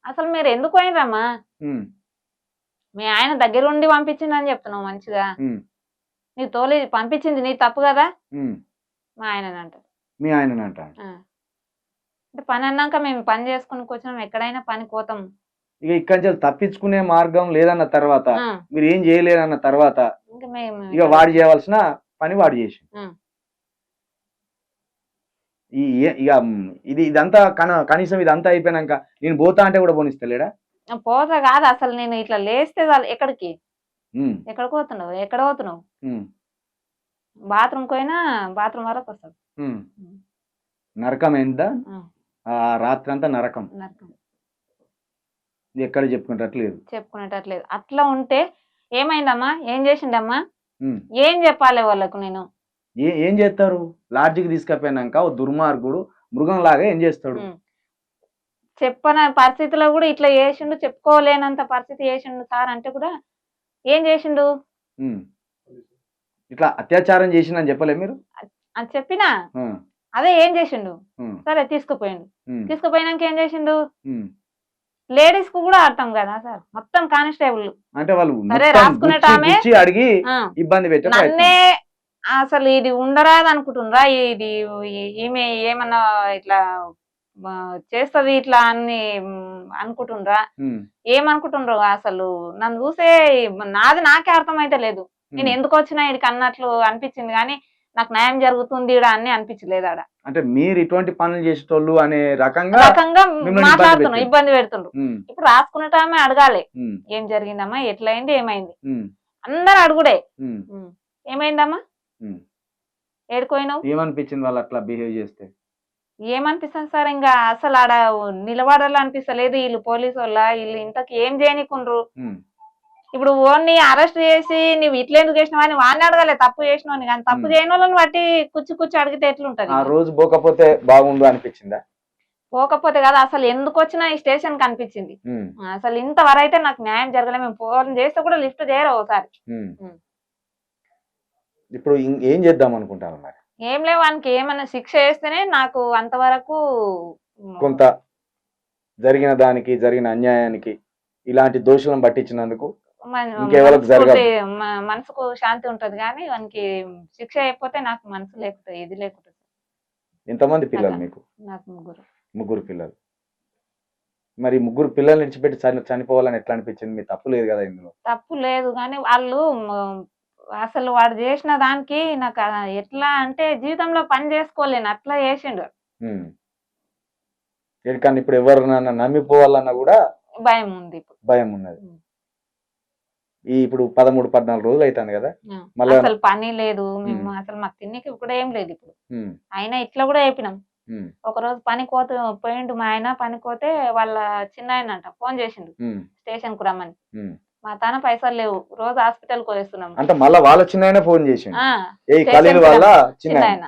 అసలు మీరు ఎందుకు పోయినరమ్మా, మీ ఆయన దగ్గర ఉండి పంపించింది అని చెప్తున్నావు మంచిగా, నీకు తోలి పంపించింది నీ తప్పు కదా మా ఆయన అంటారు. మీ ఆయన అంటారు అంటే పని అన్నాక మేము పని చేసుకుని వచ్చినాం, ఎక్కడైనా పని పోతాం, ఇక ఇక్కడి నుంచి తప్పించుకునే మార్గం లేదన్న తర్వాత ఆ, మీరు ఏం చేయలేరన్న తర్వాత ఇంకా మేము ఇక వాడు చేయవలసిన పని వాడు చేసి ఆ. ఇక ఇదంతా కనీసం ఇదంతా అయిపోయినాక నేను పోతా అంటే కూడా పోనిస్తలేడా? పోతా కాదు అసలు, నేను ఇట్లా లేస్తే చాలు. ఎక్కడికి ఉమ్, ఎక్కడికి పోతున్నావు, ఎక్కడ పోతున్నావు? ఉమ్, బాత్రూమ్ పోయినా బాత్రూమ్ వరకు వస్తాడు. ఉమ్. నరకం ఎంత ఆ, ఆ రాత్రి అంతా నరకం, నరకం. ఎక్కడ చెప్పుకుంటట్లేదు. చెప్పుకునేటట్లేదు. అట్లా ఉంటే ఏమైందమ్మా, ఏం చేసిండమ్మా, ఉమ్. ఏం చెప్పాలి వాళ్ళకు నేను? ఏం చేస్తారు? లాడ్జికి తీసుకపోయినాక ఓ దుర్మార్గుడు మృగం లాగా ఏం చేస్తాడు? ఉమ్. చెప్పని పరిస్థితిలో కూడా ఇట్లా చేసిండు, చెప్పుకోలేనంత పరిస్థితి చేసిండు సార్ అంటే కూడా ఏం చేసిండు? ఉమ్. ఇట్లా అత్యాచారం చేసిందని చెప్పలే మీరు? అని చెప్పినా ఉమ్, అదే ఏం చేసిండు. ఉమ్, సరే తీసుకుపోయిండు, ఉమ్, తీసుకుపోయినాక ఏం చేసిండు? ఉమ్. లేడీస్ కు కూడా అర్థం కదా సార్, మొత్తం కానిస్టేబుల్. అంటే వాళ్ళు సరే మొత్తం రాసుకునేట గుచ్చి ఆమె గుచ్చి అడిగి ఇబ్బంది పెట్టే ప్రయత్నం. నన్నే అసలు ఇది ఉండరాదు అనుకుంటుండ్రా, ఇది ఈమె ఏమన్నా ఇట్లా చేస్తది ఇట్లా అని అనుకుంటుండ్రా, ఉమ్, ఏమనుకుంటుండ్రు? అసలు నన్ను చూసే నాది నాకే అర్థమైతే లేదు. నేను ఎందుకు వచ్చినా ఇక్కడికి అన్నట్లు అనిపించింది, కానీ నాకు న్యాయం జరుగుతుంది ఈడ అని అనిపించలేదు ఆడ. అంటే మీరు ఇటువంటి పనులు చేసేటోళ్ళు అనే రకంగా రకంగా మిమ్మల్ని మాట్లాడుతున్నాం, ఇబ్బంది ఇబ్బంది పెడుతుండ్రు. ఉమ్, ఇప్పుడు రాసుకునేటామే అడగాలి, ఉమ్, ఏం జరిగిందమ్మా, ఎట్లయింది, ఏమైంది, ఉమ్, అందరు అడుగుడే. ఉమ్, ఏమైందమ్మా, ఉమ్. ఏడుకోయినావు, ఏమనిపించింది వాళ్ళు అట్లా బిహేవ్ చేస్తే? ఏమనిపిస్తుంది సార్? ఇంకా అసలు ఆడ నిలబడాలి అనిపిస్తలేదు. వీళ్ళు పోలీసు వాళ్ళ, వీళ్ళు ఇంతకు ఏం చేయనికుండ్రు. ఉమ్, ఇప్పుడు ఓన్ని అరెస్ట్ చేసి నువ్వు ఇట్లా ఎందుకు చేసినావు అని వాడిని అడగాలి, తప్పు చేసినావు కానీ తప్పు చేయని వాళ్ళని బట్టి కుచ్చి అడిగితే ఎట్లుంటది? ఆ రోజు పోకపోతే బాగుండు అనిపించిందా? పోకపోతే కదా, అసలు ఎందుకు వచ్చినా ఈ స్టేషన్ కి అనిపించింది. ఉమ్, అసలు ఇంతవరైతే నాకు న్యాయం జరగలే. మేము ఫోన్ చేస్తే కూడా లిఫ్ట్ చేయరు ఒకసారి. ఉమ్. ఉమ్. ఇప్పుడు ఏం చేద్దాం అనుకుంటాను మరి? ఏం లేవు, వానికి ఏమైనా శిక్ష వేస్తేనే నాకు అంతవరకు కొంత జరిగిన దానికి, జరిగిన అన్యాయానికి, ఇలాంటి దోషులను పట్టించినందుకు ఇంకెవరికి జరగదు. మనసుకు శాంతి ఉంటది, కానీ వానికి శిక్ష అయిపోతే నాకు మనసు లేకుంటుంది, ఇది లేకుంటుంది. ఎంతమంది పిల్లలు మీకు? నాకు ముగ్గురు. ముగ్గురు పిల్లలు. మరి ముగ్గురు పిల్లల్ని విడిచిపెట్టి చనిపోవాలని ఎట్లా అనిపించింది? మీ తప్పు లేదు కదా ఇందులో? తప్పు లేదు, కానీ వాళ్ళు అసలు వాడు చేసిన దానికి నాకు ఎట్లా అంటే జీవితంలో పని చేసుకోలేను అట్లా చేసిండు. ఎక్కడికన్నా ఇప్పుడు ఎవరినన్నా నమ్మిపోవాలన్నా కూడా భయం ఉంది, ఇప్పుడు భయం ఉన్నది. ఇప్పుడు 13-14 రోజులు అవుతుంది కదా, మళ్ళీ అసలు పని లేదు. మేము అసలు మాకు తిన్నకి కూడా ఏం లేదు ఇప్పుడు. అయినా ఇట్లా కూడా చెప్పినాం. ఒక రోజు పోయిండు మా ఆయన, పనికోతే వాళ్ళ చిన్న ఆయన అంట ఫోన్ చేసిండు స్టేషన్ కు రమ్మని. మా తాన పైసలు లేవు, రోజు హాస్పిటల్ కు వేస్తున్నాం అంటే మళ్ళీ వాళ్ళ చిన్న ఆయన ఫోన్ చేసిండు. చిన్న ఆయన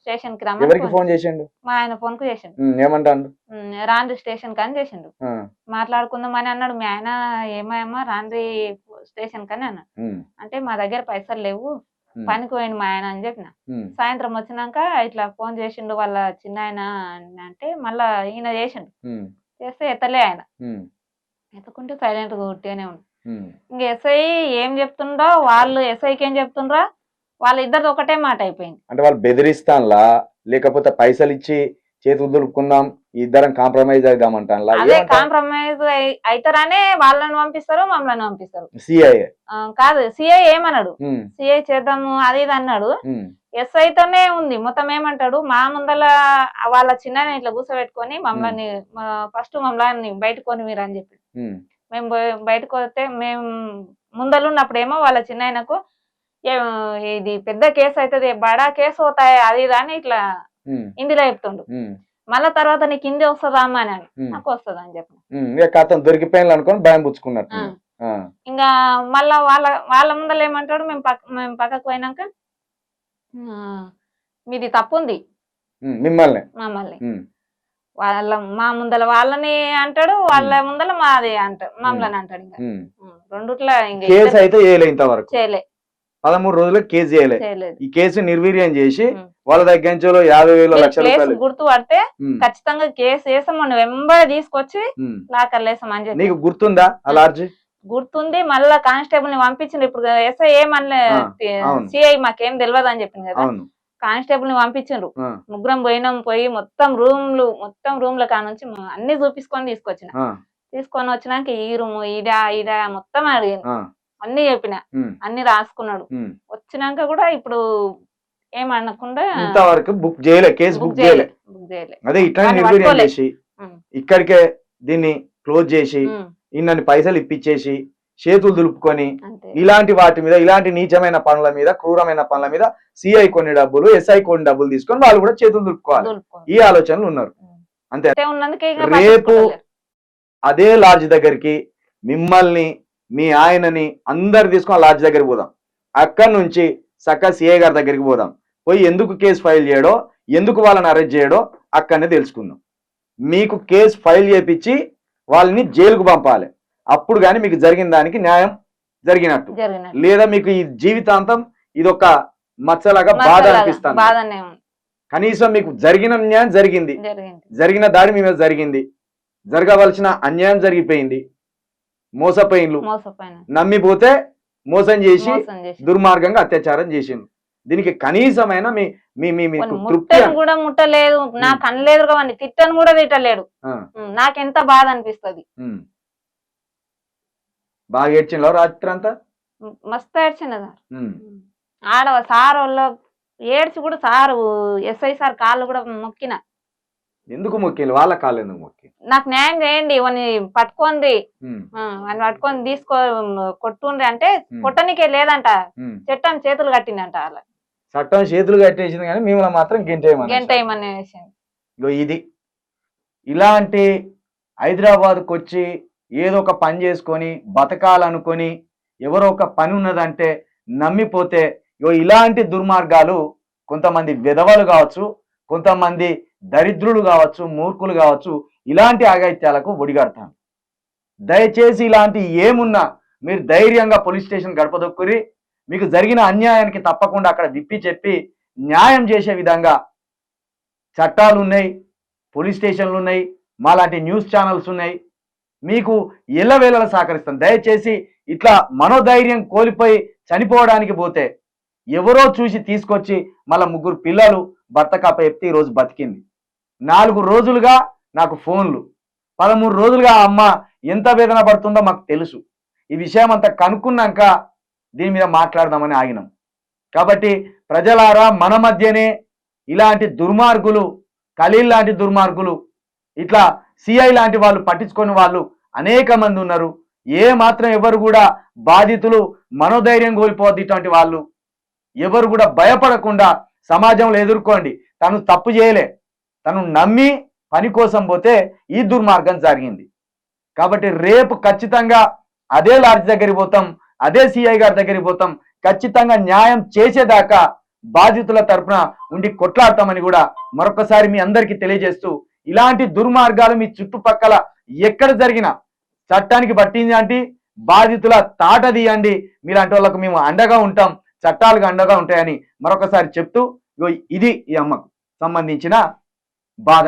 స్టేషన్ కి రమ్మని ఫోన్ చేసిండు. మా ఆయన ఫోన్ కు చేసిండు. ఏమంటాడు? రాండ్రి స్టేషన్ కని చేసిండు. మాట్లాడుకుందాం అని అన్నాడు. మీ ఆయన ఏమయ్యమ్మా రాండ్రి స్టేషన్ కని అన్నాడు. అంటే మా దగ్గర పైసలు లేవు, పనికి పోయిండు మా ఆయన అని చెప్పిన. సాయంత్రం వచ్చినాక ఇట్లా ఫోన్ చేసిండు వాళ్ళ చిన్న ఆయన అంటే మళ్ళా ఈయన చేసిండు. చేస్తే ఎత్తలే ఆయన, ఎత్తుకుంటే సైలెంట్ గా కొట్టేనే ఉండు. ఇంక ఎస్ఐ ఏం చెప్తుండో, వాళ్ళు ఎస్ఐకి ఏం చెప్తుండ్రో, వాళ్ళ ఇద్దరిది ఒకటే మాట అయిపోయింది. అంటే వాళ్ళు బెదిరిస్తాన్లా, లేకపోతే పైసలు ఇచ్చి చేతి దులుపుకుందాం, ఇద్దరం కాంప్రమైజ్ అవుదామంటాన్లా? అదే కాంప్రమైజ్ అవుతారనే వాళ్ళని పంపిస్తారు, మమ్మల్ని పంపిస్తారు. సిఐ కాదు, సిఐ ఏమన్నాడు, సిఐ చేద్దాము అది ఇది అన్నాడు. ఎస్ఐతోనే ఉంది మొత్తం. ఏమంటాడు, మా ముందల వాళ్ళ చిన్న ఇట్లా కూర్చోబెట్టుకొని మమ్మల్ని ఫస్ట్ మమ్మల్ని బయటకొని మీరు అని చెప్పి, మేము బయటకు వస్తే మేము ముందలున్నప్పుడేమో వాళ్ళ చిన్న ఆయనకు ఇది పెద్ద కేసు అవుతుంది, బడా కేసు అవుతాయి అది ఇది అని ఇట్లా హిందీలో చెప్తుండు. మళ్ళా తర్వాత నీకు హిందీ వస్తుందా అమ్మా అని, నాకు వస్తుంది అని చెప్పిన. దొరికిపోయిన అనుకోని భయం పుచ్చుకున్నట్టు. ఇంకా మళ్ళా వాళ్ళ ముందర ఏమంటాడు, మేము పక్కకు పోయినాక మీది తప్పు ఉంది మమ్మల్ని మా ముందల వాళ్ళని అంటాడు, వాళ్ళ ముందల మాది అంటాడు, మమ్మల్ని అంటాడు. ఇంకా రెండుట్లా కేసు అయితే చేయలే, 13 రోజులకు కేసు చేయలేదు. ఈ కేసు నిర్వీర్యం చేసి వాళ్ళ దగ్గర 50,000 లక్షల రూపాయలు గుర్తు పడితే ఖచ్చితంగా కేసు వేసాం, మొన్న వెంబడి తీసుకొచ్చి లాకర్లు వేసాం అని చెప్పి. నీకు గుర్తుందా? అలార్జీ గుర్తుంది. మళ్ళా కానిస్టేబుల్ ని పంపించింది. ఇప్పుడు ఎస్ఐ ఏమన్నా సిఐ మాకేం తెలియదు అని చెప్పింది కదా, కానిస్టేబుల్ ని పంపించిండ్రు. ముగ్గురం పోయినాం, పోయి మొత్తం రూమ్ల కానుంచి అన్ని చూపించుకొని తీసుకొచ్చిన. తీసుకొని వచ్చినాక ఈ రూము ఇడా మొత్తం అడిగాను, ఆ, అన్ని చెప్పిన, ఉమ్, అన్ని రాసుకున్నాడు. ఉమ్. వచ్చినాక కూడా ఇప్పుడు ఏమనకుండా ఇంతవరకు బుక్ చేయలే, కేసు బుక్ బుక్ చేయలే. చేయలే. అదే ఇట్లా వాడిని నిర్వీర్యం పట్టుకోలే. చేసి ఉమ్, ఇక్కడికే దీన్ని క్లోజ్ చేసి ఉమ్, ఇన్నన్ని పైసలు ఇప్పించేసి చేతులు దులుపుకొని అంతే. ఇలాంటి వాటి మీద, ఇలాంటి నీచమైన పనుల మీద, క్రూరమైన పనుల మీద సిఐ కొన్ని డబ్బులు, ఎస్ఐ కొన్ని డబ్బులు తీసుకొని వాళ్ళు కూడా చేతులు దులుపుకోవాలి. దొరుకుతుంది. ఈ ఆలోచనలు ఉన్నారు. అంతే. అంతే ఉన్నందుకే ఇక రేపు పట్టించుకోవట్లేదు. అదే లాడ్జ్ దగ్గరికి మిమ్మల్ని, మీ ఆయనని అందరు తీసుకొని లాడ్జ్ దగ్గరికి పోదాం. అక్కడి నుంచి సక్క సిఐ గారి దగ్గరికి పోదాం. పోయి ఎందుకు కేసు ఫైల్ చేయడో, ఎందుకు వాళ్ళని అరెస్ట్ చేయడో అక్కడనే తెలుసుకుందాం. మీకు కేసు ఫైల్ చేపించి వాళ్ళని జైలుకు పంపాలి. అప్పుడు కానీ మీకు జరిగిన దానికి న్యాయం జరిగినట్టు. జరిగినట్టు. లేదా మీకు ఈ జీవితాంతం ఇదొక మచ్చలాగా బాధ మచ్చలాగా అనిపిస్తుంది. బాధనే ఉంది. కనీసం మీకు జరిగిన న్యాయం జరిగింది, జరిగింది. జరిగిన దాడి మీ మీద జరిగింది, జరగవలసిన అన్యాయం జరిగిపోయింది, మోసపోయిండ్లు, మోసపోయిన నమ్మిపోతే మోసం చేసి మోసం చేసి దుర్మార్గంగా అత్యాచారం చేసిండు. దీనికి కనీసమైన మీ మీ మీ మీకు కొన్ని తృప్తి ముట్టను కూడా ముట్టలేదు, నా కనలేదు వాడిని తిట్టను కూడా తిట్టలేడు. ఆ, నాకెంత బాధ అనిపిస్తుంది. ఉమ్. బాగా ఏడ్చిండ్లో రాత్రి అంతా. మస్తు ఏడ్చింది సార్. ఉమ్, ఆడ సార్ వాళ్ళు ఏడ్చి కూడా సారు ఎస్ఐ సార్ కాళ్ళు కూడా మొక్కిన, ఎందుకు మొక్కిండ్రు? వాళ్ళ కాళ్ళు ఎందుకు మొక్కి? నాకు న్యాయం చేయండి, వాడిని పట్టుకోండి, ఉమ్, వాడిని పట్టుకొని కొట్టుండ్రి అంటే ఉమ్, కొట్టనికే లేదంట, ఉమ్. చట్టం చేతులు కట్టిందంట. వాళ్ళ చట్టం చేతులు కట్టేసింది కానీ మిమ్మల్ని మాత్రం గెంటేయమని. గంట ఏమని వేసింది. ఇది ఇలాంటి హైదరాబాద్కి వచ్చి ఏదో ఒక పని చేసుకొని బతకాలనుకొని ఎవరో ఒక పని ఉన్నదంటే నమ్మిపోతే ఇలాంటి దుర్మార్గాలు కొంతమంది విధవలు కావచ్చు, కొంతమంది దరిద్రులు కావచ్చు, మూర్ఖులు కావచ్చు, ఇలాంటి అఘాయిత్యాలకు ఒడిగడతాను. దయచేసి ఇలాంటి ఏమున్నా మీరు ధైర్యంగా పోలీస్ స్టేషన్ గడపదొక్కురి. మీకు జరిగిన అన్యాయానికి తప్పకుండా అక్కడ విప్పి చెప్పి న్యాయం చేసే విధంగా చట్టాలు ఉన్నాయి, పోలీస్ స్టేషన్లు ఉన్నాయి, మాలాంటి న్యూస్ ఛానల్స్ ఉన్నాయి. మీకు ఎల్లవేళలా సహకరిస్తాం. దయచేసి ఇట్లా మనోధైర్యం కోల్పోయి చనిపోవడానికి పోతే ఎవరో చూసి తీసుకొచ్చి మళ్ళా 3 పిల్లలు భర్త కాప చెప్తే ఈరోజు బతికింది. 4 రోజులుగా నాకు ఫోన్లు, 13 రోజులుగా అమ్మ ఎంత వేదన పడుతుందో మాకు తెలుసు. ఈ విషయం అంతా కనుక్కున్నాక దీని మీద మాట్లాడదామని ఆగినాం. కాబట్టి ప్రజలారా, మన మధ్యనే ఇలాంటి దుర్మార్గులు, ఖలీల్ లాంటి దుర్మార్గులు, ఇట్లా సిఐ లాంటి వాళ్ళు పట్టించుకొని వాళ్ళు అనేక మంది ఉన్నారు. ఏ మాత్రం ఎవరు కూడా బాధితులు మనోధైర్యం కోల్పోవద్దు. ఇటువంటి వాళ్ళు ఎవరు కూడా భయపడకుండా సమాజంలో ఎదుర్కోండి. తను తప్పు చేయలే, తను నమ్మి పని కోసం పోతే ఈ దుర్మార్గం జరిగింది. కాబట్టి రేపు ఖచ్చితంగా అదే లాడ్జ్ దగ్గరికి పోతాం, అదే సిఐ గారి దగ్గరికి పోతాం. ఖచ్చితంగా న్యాయం చేసేదాకా బాధితుల తరఫున ఉండి కొట్లాడతామని కూడా మరొకసారి మీ అందరికీ తెలియజేస్తూ, ఇలాంటి దుర్మార్గాలు మీ చుట్టుపక్కల ఎక్కడ జరిగినా చట్టానికి పట్టింది అంటే బాధితుల తాట తీయండి. మీలాంటి వాళ్ళకు మేము అండగా ఉంటాం, చట్టాలకు అండగా ఉంటాయని మరొకసారి చెప్తూ, ఇది ఈ అమ్మకు సంబంధించిన బాధ.